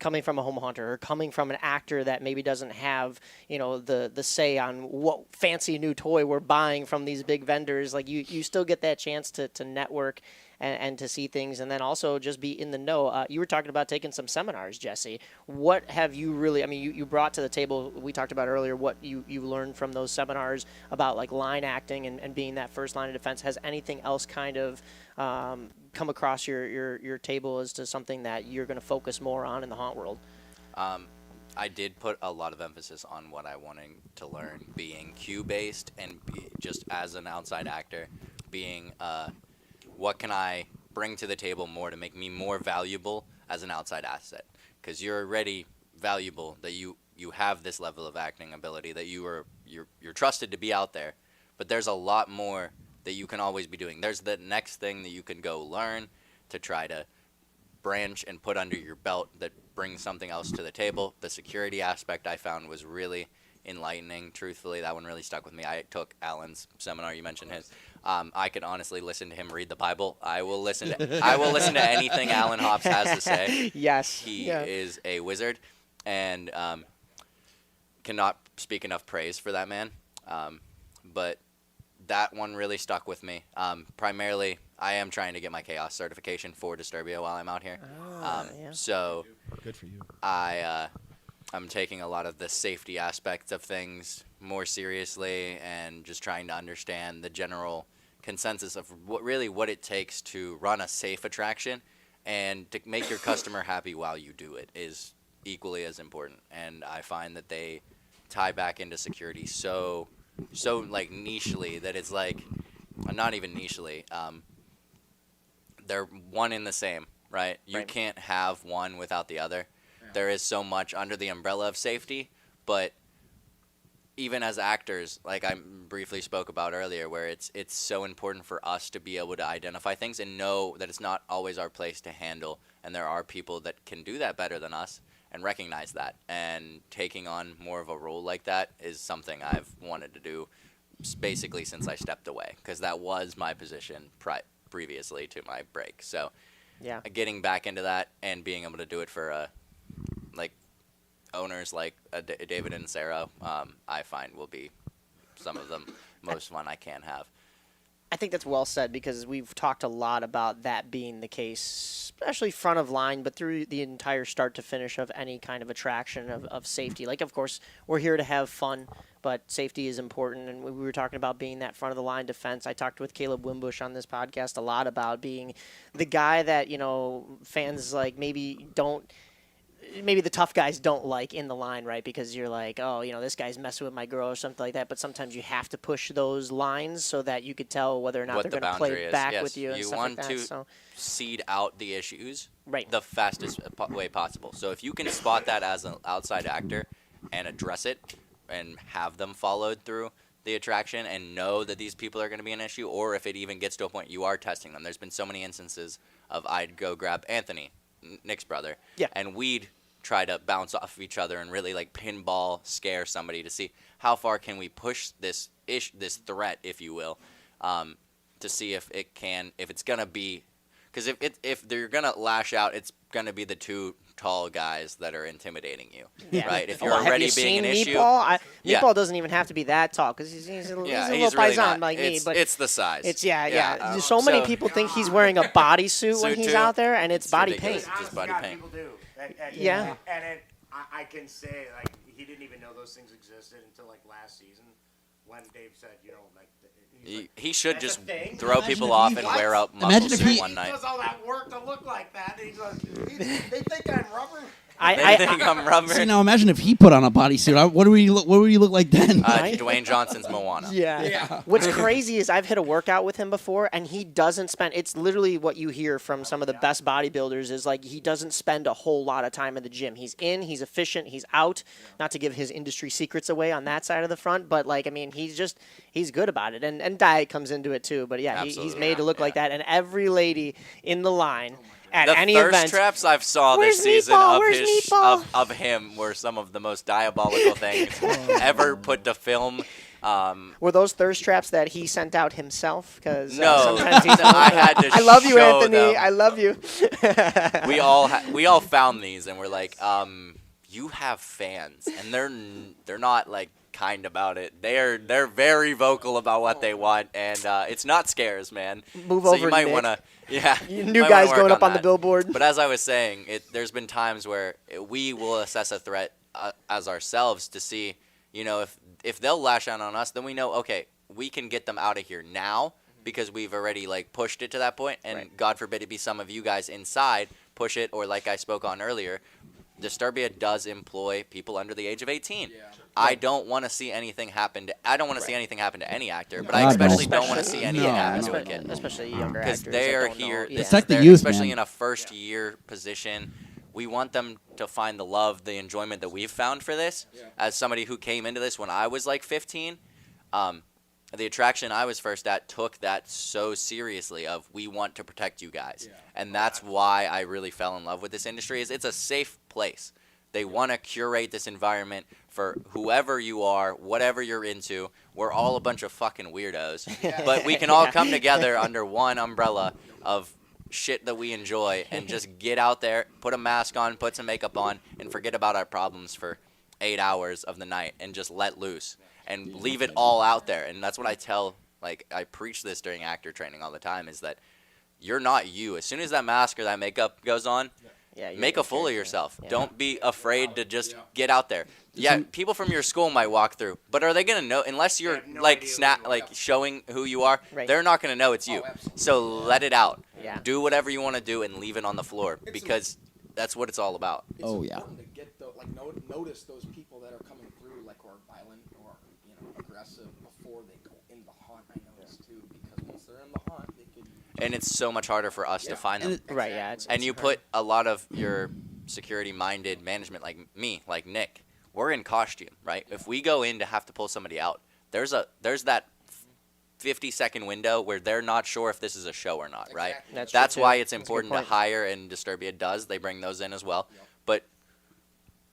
coming from a home hunter or coming from an actor that maybe doesn't have, you know, the say on what fancy new toy we're buying from these big vendors. Like, you still get that chance to network and to see things, and then also just be in the know. You were talking about taking some seminars, Jesse. What have you really, I mean, you brought to the table, we talked about earlier, what you learned from those seminars about like line acting and being that first line of defense. Has anything else kind of come across your table as to something that you're going to focus more on in the haunt world? I did put a lot of emphasis on what I wanted to learn, being cue-based and just as an outside actor, being what can I bring to the table more to make me more valuable as an outside asset? Because you're already valuable, that you have this level of acting ability, that you're trusted to be out there, but there's a lot more that you can always be doing. There's the next thing that you can go learn to try to branch and put under your belt that brings something else to the table. The security aspect I found was really enlightening. Truthfully, that one really stuck with me. I took Alan's seminar. You mentioned his. I could honestly listen to him read the Bible. I will listen to anything Alan Hops has to say. Yes. He is a wizard, and cannot speak enough praise for that man. But that one really stuck with me. Primarily, I am trying to get my Chaos certification for Disturbia while I'm out here. So good for you. I'm taking a lot of the safety aspects of things more seriously and just trying to understand the general consensus of what it takes to run a safe attraction and to make your customer happy while you do it is equally as important. And I find that they tie back into security so like nichely that it's like, not even nichely, they're one in the same, right? You can't have one without the other. There is so much under the umbrella of safety, but even as actors, like I briefly spoke about earlier, where it's so important for us to be able to identify things and know that it's not always our place to handle, and there are people that can do that better than us and recognize that. And taking on more of a role like that is something I've wanted to do basically since I stepped away, because that was my position previously to my break. So getting back into that and being able to do it for like owners like David and Sarah, I find will be some of the most fun I can have. I think that's well said, because we've talked a lot about that being the case, especially front of line, but through the entire start to finish of any kind of attraction of safety. Like, of course, we're here to have fun, but safety is important. And we were talking about being that front of the line defense. I talked with Caleb Wimbush on this podcast a lot about being the guy that, fans like maybe the tough guys don't like in the line, right? Because you're like, oh, this guy's messing with my girl or something like that. But sometimes you have to push those lines so that you could tell whether or not they're going to play back with you. You want to seed out the issues the fastest way possible. So if you can spot that as an outside actor and address it and have them followed through the attraction and know that these people are going to be an issue, or if it even gets to a point you are testing them. There's been so many instances of I'd go grab Anthony, Nick's brother, and we'd try to bounce off of each other and really like pinball scare somebody to see how far can we push this threat, if you will, to see if it's gonna be, because if they're gonna lash out, it's gonna be the two tall guys that are intimidating you, right? If you're already being an issue, Meatball doesn't even have to be that tall, because he's a little paisan like me. But it's the size. It's so many people think he's wearing a bodysuit when he's out there, and it's body paint. It's just body paint. People do. I can say, like, he didn't even know those things existed until like last season when Dave said, he should just throw people off and wear out muscle suit one night. He does all that work to look like that. And they think I'm rubber. I think I'm rubber. See, now imagine if he put on a bodysuit. What would he look like then? Dwayne Johnson's Moana. Yeah. What's crazy is I've hit a workout with him before, and he doesn't spend. It's literally what you hear from some of the best bodybuilders is like he doesn't spend a whole lot of time in the gym. He's in, he's efficient, he's out. Not to give his industry secrets away on that side of the front, but he's good about it, and diet comes into it too. But he's made to look like that, and every lady in the line. At the any thirst event. traps I've saw this season of him were some of the most diabolical things ever put to film. Were those thirst traps that he sent out himself? Because no, sometimes I had to. I love you, show Anthony. them. I love you. we all found these and we're like, you have fans, and they're not like kind about it. They're very vocal about what they want, and it's not scares, man. Move so over, you might Nick. want to. Yeah, new guys going up on the billboard. But as I was saying, there's been times where we will assess a threat as ourselves to see, if they'll lash out on us, then we know, okay, we can get them out of here now because we've already like pushed it to that point, and God forbid it be some of you guys inside push it, or like I spoke on earlier, Disturbia does employ people under the age of 18. Yeah. I don't want to see anything happen to. I don't want to see anything happen to any actor, but I especially don't want to see anything happen to a kid, especially younger actors. Because they are here. It's like the youth, especially man. in a first-year position. We want them to find the love, the enjoyment that we've found for this. Yeah. As somebody who came into this when I was like 15, the attraction I was first at took that so seriously of we want to protect you guys. And that's why I really fell in love with this industry is it's a safe place. They want to curate this environment for whoever you are, whatever you're into. We're all a bunch of fucking weirdos. But we can all come together under one umbrella of shit that we enjoy and just get out there, put a mask on, put some makeup on, and forget about our problems for 8 hours of the night and just let loose and leave it all out there. And that's what I tell, like, I preach this during actor training all the time, is that you're not you. As soon as that mask or that makeup goes on, make a fool of yourself. Don't be afraid to just get out there. Yeah, people from your school might walk through, but are they gonna know? Unless you're showing who you are, they're not gonna know it's you. So let it out. Do whatever you want to do and leave it on the floor because that's what it's all about. It's important to get notice those people that are coming through, like, or violent or aggressive before they go in the haunt. I notice too, because once they're in the haunt, they could. And it's so much harder for us to find them. Right, yeah. And you put a lot of your security-minded management, like me, like Nick, we're in costume, right? If we go in to have to pull somebody out, there's that 50-second window where they're not sure if this is a show or not, right? That's why it's important to hire, and Disturbia does. They bring those in as well. But,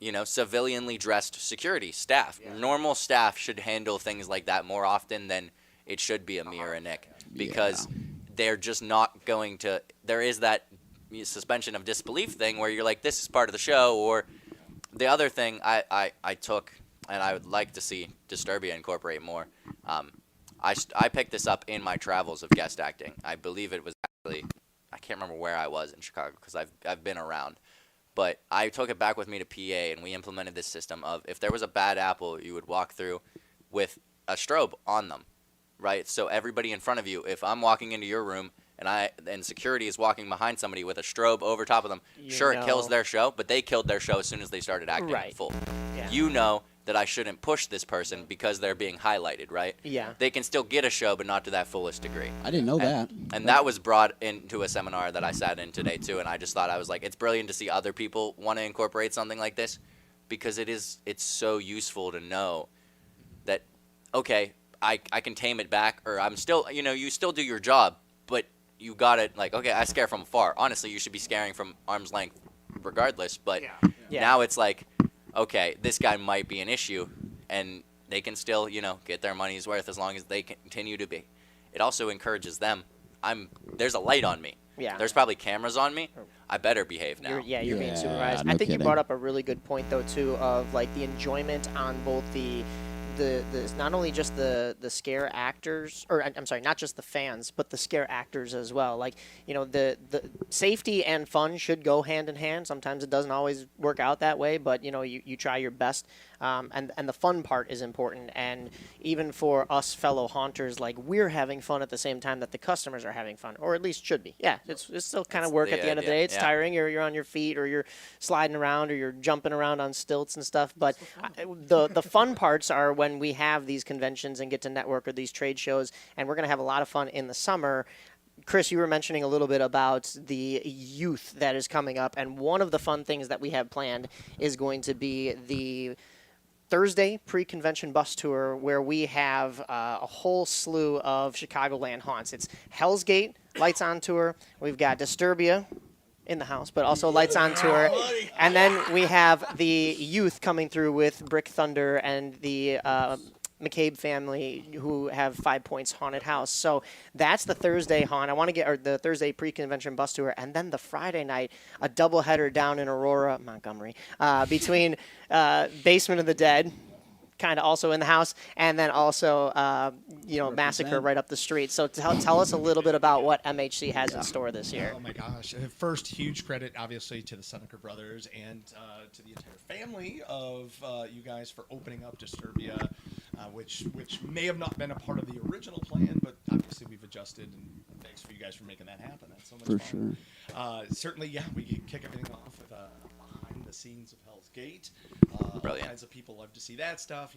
civilianly dressed security staff, normal staff should handle things like that more often than it should be a me or a Nick because they're just not going to – there is that suspension of disbelief thing where you're like, this is part of the show. Or the other thing I took, and I would like to see Disturbia incorporate more, I picked this up in my travels of guest acting. I believe it was actually – I can't remember where I was in Chicago because I've been around. But I took it back with me to PA, and we implemented this system of if there was a bad apple, you would walk through with a strobe on them, right? So everybody in front of you, if I'm walking into your room and security is walking behind somebody with a strobe over top of them, it kills their show, but they killed their show as soon as they started acting full. Yeah. You know that I shouldn't push this person because they're being highlighted, right? Yeah. They can still get a show, but not to that fullest degree. I didn't know that. And that was brought into a seminar that I sat in today, too, and I just thought, I was like, it's brilliant to see other people want to incorporate something like this because it's so useful to know that, okay, I can tame it back, or I'm still, you still do your job, but you got it, like, okay, I scare from afar. Honestly, you should be scaring from arm's length regardless, but now it's like, okay, this guy might be an issue, and they can still, get their money's worth as long as they continue to be. It also encourages them. There's a light on me. Yeah. There's probably cameras on me. I better behave now. You're being supervised. No I think kidding. you brought up a really good point, though, too, of, like, the enjoyment on both the not only just the scare actors, or I'm sorry, not just the fans, but the scare actors as well. Like, the safety and fun should go hand in hand. Sometimes it doesn't always work out that way, but you try your best. And the fun part is important. And even for us fellow haunters, like, we're having fun at the same time that the customers are having fun, or at least should be. Yeah, it's still kind of work at the end of the day. It's tiring. You're on your feet, or you're sliding around, or you're jumping around on stilts and stuff. But the fun parts are when we have these conventions and get to network or these trade shows, and we're going to have a lot of fun in the summer. Chris, you were mentioning a little bit about the youth that is coming up, and one of the fun things that we have planned is going to be the Thursday pre-convention bus tour, where we have a whole slew of Chicagoland haunts. It's Hell's Gate, Lights On Tour. We've got Disturbia in the house, but also Lights On Tour. And then we have the youth coming through with Brick Thunder and the McCabe family, who have 5 Points Haunted House. So that's the Thursday haunt. I want to get the Thursday pre-convention bus tour, and then the Friday night, a doubleheader down in Aurora, Montgomery, between Basement of the Dead, kind of also in the house, and then also Massacre right up the street. So tell us a little bit about what MHC has in store this year. Oh my gosh! First, huge credit obviously to the Seneca brothers and to the entire family of you guys for opening up Disturbia, which may have not been a part of the original plan, but obviously we've adjusted. And thanks for you guys for making that happen. That's so much fun. For sure. Certainly, yeah, we can kick everything off with behind the scenes of Hell's Gate. All kinds of people love to see that stuff.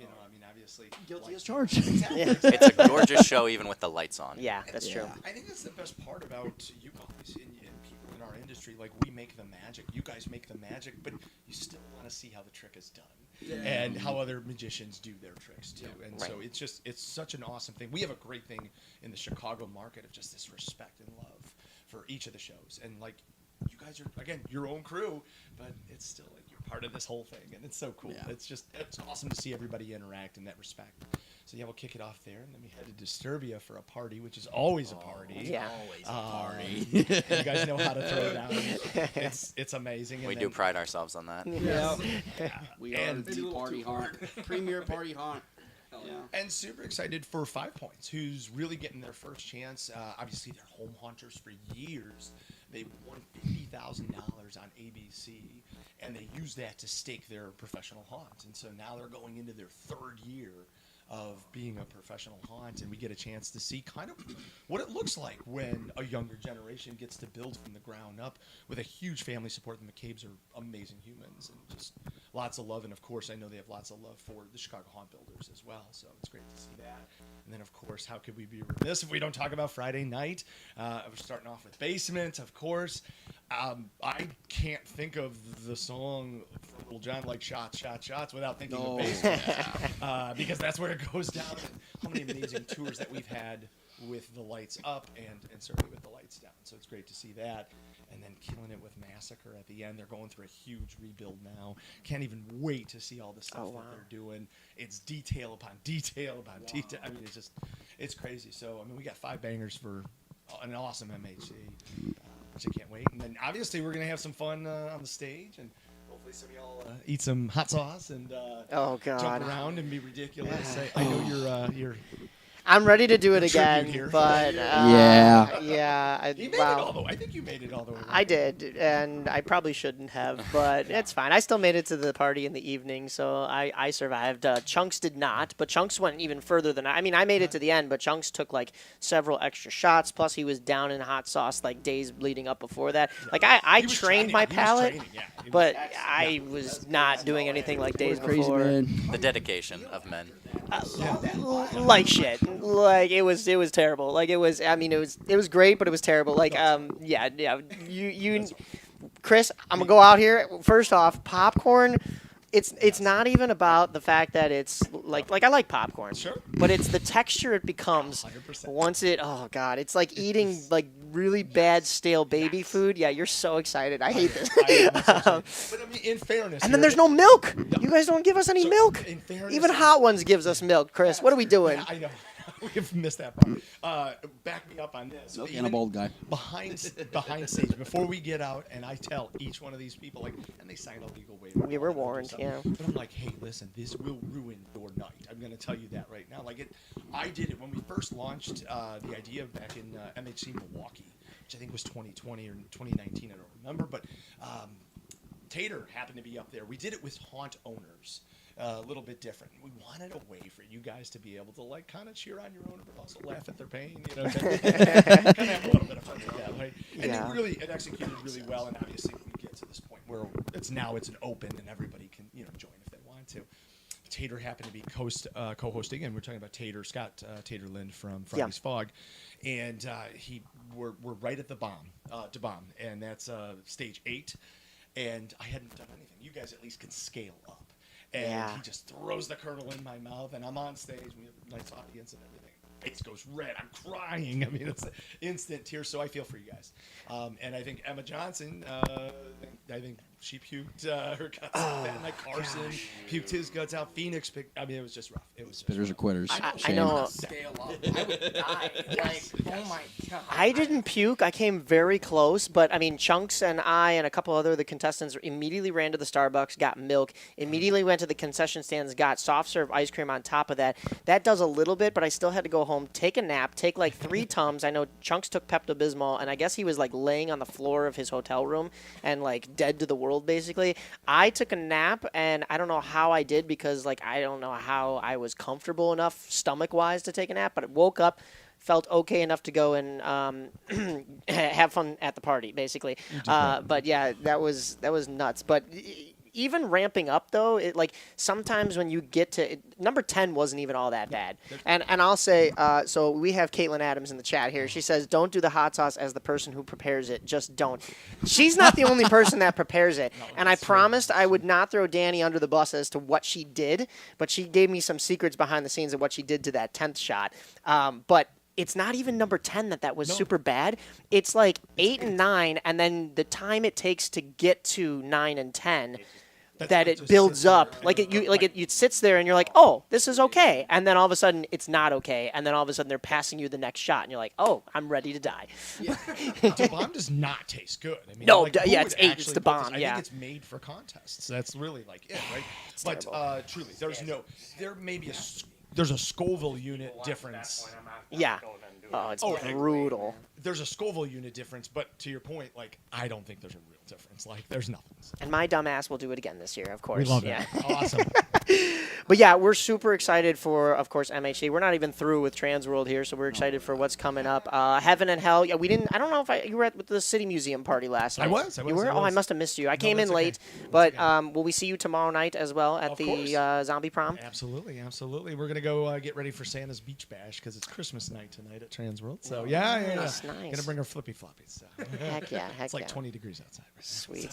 Obviously Guilty as charged. Exactly. It's a gorgeous show, even with the lights on. Yeah, that's true. I think that's the best part about you guys and people in our industry. Like, we make the magic. You guys make the magic, but you still want to see how the trick is done. and how other magicians do their tricks too. And so it's such an awesome thing. We have a great thing in the Chicago market of just this respect and love for each of the shows. And like, you guys are, again, your own crew, but it's still like you're part of this whole thing, and it's so cool. Yeah. It's awesome to see everybody interact in that respect. So yeah, we'll kick it off there, and then we head to Disturbia for a party, which is always a party. Yeah. Always a party. You guys know how to throw down. It's amazing. And We then, do pride ourselves on that. Yeah. We are And- the party haunt. Premier party haunt. Yeah. And super excited for 5 Points, who's really getting their first chance. Obviously, they're home haunters for years. They won $50,000 on ABC, and they use that to stake their professional haunt. And so now they're going into their 3rd year of being a professional haunt, and we get a chance to see kind of what it looks like when a younger generation gets to build from the ground up with a huge family support. The McCabe's are amazing humans, and just lots of love. And of course, I know they have lots of love for the Chicago Haunt Builders as well, so it's great to see that. And then, of course, how could we be remiss if we don't talk about Friday night? We're starting off with Basement, of course. I can't think of the song from Little John like Shots, Shots, Shots without thinking of Basement. Because that's where it goes down. And how many amazing tours that we've had with the lights up and certainly with the lights down. So it's great to see that. And then killing it with Massacre at the end. They're going through a huge rebuild now. Can't even wait to see all the stuff that they're doing. It's detail upon detail upon detail. I mean, it's crazy. So, I mean, we got 5 bangers for an awesome MHC, which I can't wait. And then obviously we're going to have some fun on the stage, and hopefully some of y'all eat some hot sauce and jump around and be ridiculous. I know you're I'm ready to do it tribute again, here. but Yeah. yeah. You made it all the way. I think you made it all the way. I did, and I probably shouldn't have, but it's fine. I still made it to the party in the evening, so I survived. Chunks did not, but Chunks went even further than I mean, I made it to the end, but Chunks took like several extra shots, plus he was down in hot sauce like days leading up before that. Like I He was trained training. my He was palate, training, yeah. He was- but I was not doing anything like days before. The dedication of men. Like shit. Like it was terrible. Like it was. I mean, it was great, but it was terrible. Like yeah. You, Kris, I'm gonna go out here. First off, popcorn. It's not even about the fact that it's like I like popcorn, Sure. but it's the texture it becomes 100%. once it. Oh god, it's like eating like really bad stale baby food. Yeah, you're so excited. I hate this. But I mean, in fairness, And then there's no milk. You guys don't give us any So, milk. in fairness, Even Hot Ones gives us milk, Kris. What are we doing? I know. We've missed that part. Back me up on this. Milk Even and a bald guy. behind stage, before we get out, and I tell each one of these people, like, and they sign a legal waiver. We were warned, yeah. But I'm like, hey, listen, this will ruin your night. I'm going to tell you that right now. Like, I did it when we first launched the idea back in MHC Milwaukee, which I think was 2020 or 2019. I don't remember, but Tater happened to be up there. We did it with haunt owners. A little bit different. We wanted a way for you guys to be able to like kind of cheer on your own, but also laugh at their pain. You know, kind of have a little bit of fun with that, right? And it executed really well. And obviously, we get to this point where it's an open, and everybody can join if they want to. Tater happened to be co-hosting, and we're talking about Scott Tater Lind from Friday's Fog, and we're right at the bomb, and that's stage 8, and I hadn't done anything. You guys at least can scale up. And he just throws the kernel in my mouth, and I'm on stage. We have a nice audience and everything. Face goes red. I'm crying. I mean, it's instant tears. So I feel for you guys. And I think Emma Johnson, I think she puked her guts out. And like Carson puked his guts out. Phoenix picked. I mean, it was just rough. It was Spitters or quitters. I know. Scale up. I would die. Like, oh my god. I didn't puke. I came very close, but I mean, Chunks and I and a couple other the contestants immediately ran to the Starbucks, got milk. Immediately went to the concession stands, got soft serve ice cream on top of that. That does a little bit, but I still had to go home, take a nap, take like 3 Tums. I know Chunks took Pepto-Bismol, and I guess he was like laying on the floor of his hotel room and like dead to the world basically. I took a nap, and I don't know how I did because like I don't know how I was comfortable enough stomach-wise to take a nap, but I woke up. Felt okay enough to go and have fun at the party, basically. But yeah, that was nuts. But even ramping up though, it like sometimes when you get to number 10 wasn't even all that bad. And I'll say, so we have Caitlin Adams in the chat here. She says, "Don't do the hot sauce as the person who prepares it. Just don't." She's not the only person that prepares it. And I promised I would not throw Danny under the bus as to what she did, but she gave me some secrets behind the scenes of what she did to that 10th shot. But it's not even number 10 that was super bad. It's like 8 and 9, and then the time it takes to get to 9 and 10, that it builds up. It sits there, and you're like, oh, this is okay. And then all of a sudden, it's not okay. And then all of a sudden, they're passing you the next shot, and you're like, oh, I'm ready to die. The bomb does not taste good. I mean, No, like, yeah, who it's would 8. It's actually the put this- bomb, I yeah. think it's made for contests. That's really like it, right? But truly, there may be there's a Scoville unit difference. Yeah. Oh, it's brutal. There's a Scoville unit difference, but to your point, like, I don't think there's a real difference. Like, there's nothing. And my dumbass will do it again this year, of course. We love yeah. it. Awesome. But yeah, we're super excited for, of course, MHC. We're not even through with Transworld here, so we're excited for what's coming up. Heaven and Hell. Yeah, we didn't. I don't know if you were at the City Museum party last night. I was. You were? I Oh, I was. must have missed you. I came in late, but will we see you tomorrow night as well at Of the course. Zombie Prom? Absolutely. We're gonna go get ready for Santa's Beach Bash because it's Christmas night tonight at Transworld. So yeah. Nice. Gonna bring our flippy floppies. So. Heck yeah. It's like 20 degrees outside. Right Sweet.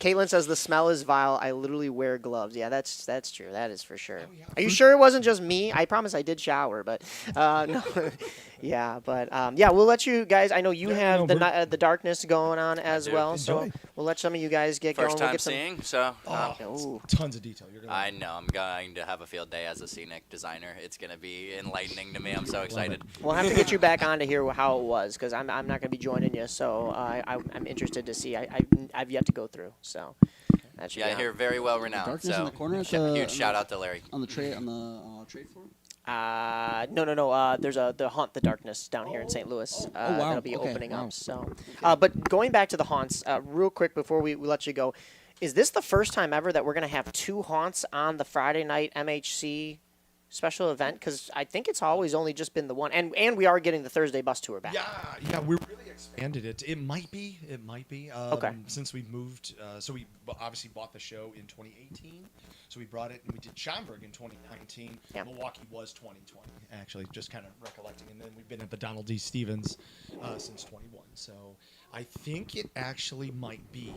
Caitlin says the smell is vile. I literally wear gloves. Yeah, that's true. That is for sure. Are you sure it wasn't just me? I promise I did shower, but no. Yeah, but yeah, we'll let you guys. I know you have the darkness going on as well, so we'll let some of you guys get First going. time We'll get seeing, so tons of detail. You're gonna I know I'm going to have a field day as a scenic designer. It's gonna be enlightening to me. I'm so excited. We'll have to get you back on to hear how it was, because I'm not going to be joining you, so I'm interested to see. I've yet to go through, so. That should Yeah, I be hear very well renowned. Darkness So in the corner at huge shout out to Larry. on the trade floor. No. There's the Haunt the Darkness down here in St. Louis. wow. That'll be Okay, opening wow. up. So, but going back to the haunts, real quick before we let you go, is this the first time ever that we're going to have 2 haunts on the Friday night MHC special event? Because I think it's always only just been the one, and we are getting the Thursday bus tour back. Yeah, we really expanded it. It might be. Okay. Since we moved, so we obviously bought the show in 2018. So we brought it, and we did Schaumburg in 2019. Yeah. Milwaukee was 2020, actually, just kind of recollecting. And then we've been at the Donald D. Stevens since 21. So I think it actually might be.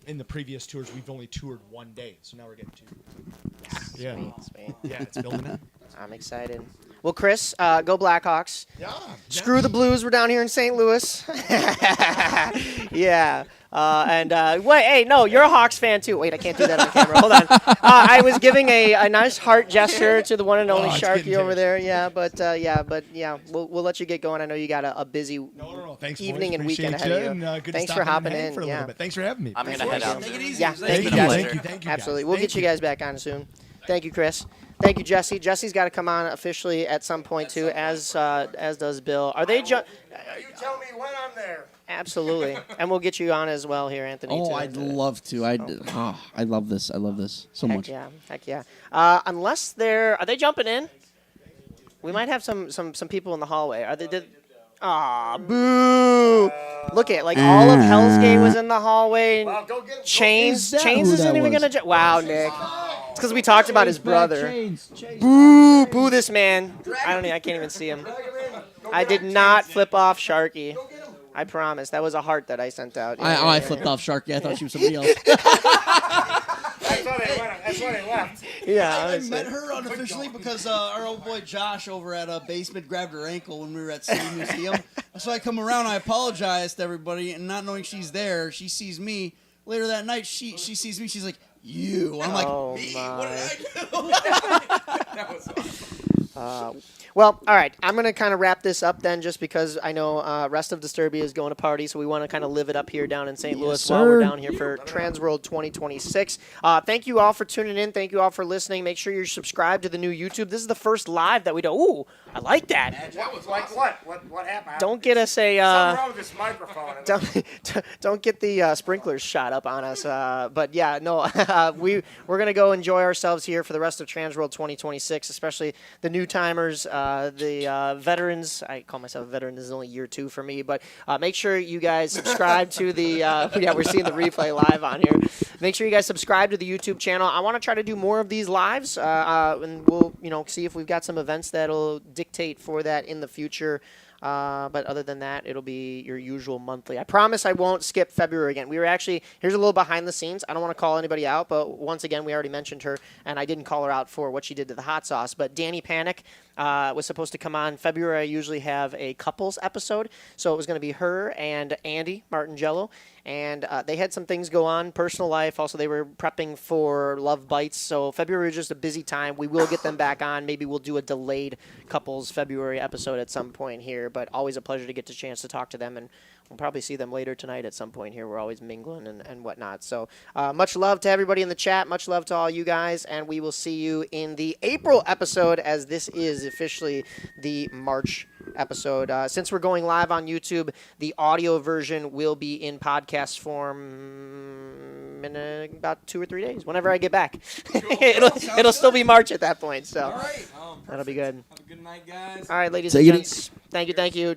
In the previous tours, we've only toured one day, so now we're getting 2. Yeah. Sweet. Yeah, it's building up. I'm excited. Well, Chris, go Blackhawks. Yeah. Screw the Blues. We're down here in St. Louis. Yeah. Wait, hey, no, you're a Hawks fan too. Wait, I can't do that on camera. Hold on. I was giving a nice heart gesture to the one and only Sharky over there. Yeah, but we'll let you get going. I know you got a busy No. Thanks, evening boys. and weekend Appreciate ahead you, of you. and good Thanks to for stop hopping and hang in. for a little bit. Thanks for having me. I'm gonna head out. Take it easy. Yeah, It was thank you nice. guys. Thank you. Absolutely. Guys. We'll Thank get you guys back on soon. Thank you, Chris. Thank you, Jesse. Jesse's got to come on officially at some point too, as does Bill. Are they? You tell me when I'm there. Absolutely, and we'll get you on as well here, Anthony. Oh, too. I'd love to. I love this. I love this so much. Heck yeah. Unless are they jumping in? We might have some people in the hallway. Are they? Aw, boo! Look at all of Hell's Gate was in the hallway. Well, go get him. Chains Is that who isn't that even was? gonna. Wow, Nick. It's because we talked about his brother. Chains. Boo this man. I can't even see him. I did not flip off Sharky. I promise. That was a heart that I sent out. I flipped off Sharky. I thought she was somebody else. That's why they left. Yeah, I honestly. met her unofficially because our old boy Josh over at a basement grabbed her ankle when we were at City Museum. So I come around, I apologize to everybody, and not knowing she's there, she sees me. Later that night, she sees me. She's like, "You." I'm like, Oh, "Me? my. What did I do?" That was awesome. Well, all right. I'm going to kind of wrap this up then, just because I know rest of Disturbia is going to party, so we want to kind of live it up here down in St. Louis while we're down here for Transworld 2026. Thank you all for tuning in. Thank you all for listening. Make sure you're subscribed to the new YouTube. This is the first live that we do. Ooh, I like that. That was like what? What happened? Don't get us a... Something wrong with this microphone. Don't get the sprinklers shot up on us. But yeah, no, we're gonna go enjoy ourselves here for the rest of Transworld 2026, especially the new timers, the veterans. I call myself a veteran. This is only year 2 for me, but make sure you guys subscribe to the. Yeah, we're seeing the replay live on here. Make sure you guys subscribe to the YouTube channel. I want to try to do more of these lives, and we'll see if we've got some events that'll dictate for that in the future. But other than that, it'll be your usual monthly. I promise I won't skip February again. We were actually, here's a little behind the scenes. I don't want to call anybody out, but once again, we already mentioned her, and I didn't call her out for what she did to the hot sauce. But Danny Panic was supposed to come on February. I usually have a couples episode, so it was going to be her and Andy Martingello. And they had some things go on, personal life. Also, they were prepping for Love Bites. So February was just a busy time. We will get them back on. Maybe we'll do a delayed couples February episode at some point here. But always a pleasure to get the chance to talk to them. And we'll probably see them later tonight at some point here. We're always mingling and whatnot. So much love to everybody in the chat. Much love to all you guys. And we will see you in the April episode, as this is officially the March episode. Since we're going live on YouTube, the audio version will be in podcast form in about 2 or 3 days, whenever I get back. it'll still be March at that point, so All right. that'll be good. Have a good night, guys. All right, ladies Take and it gents, thank you.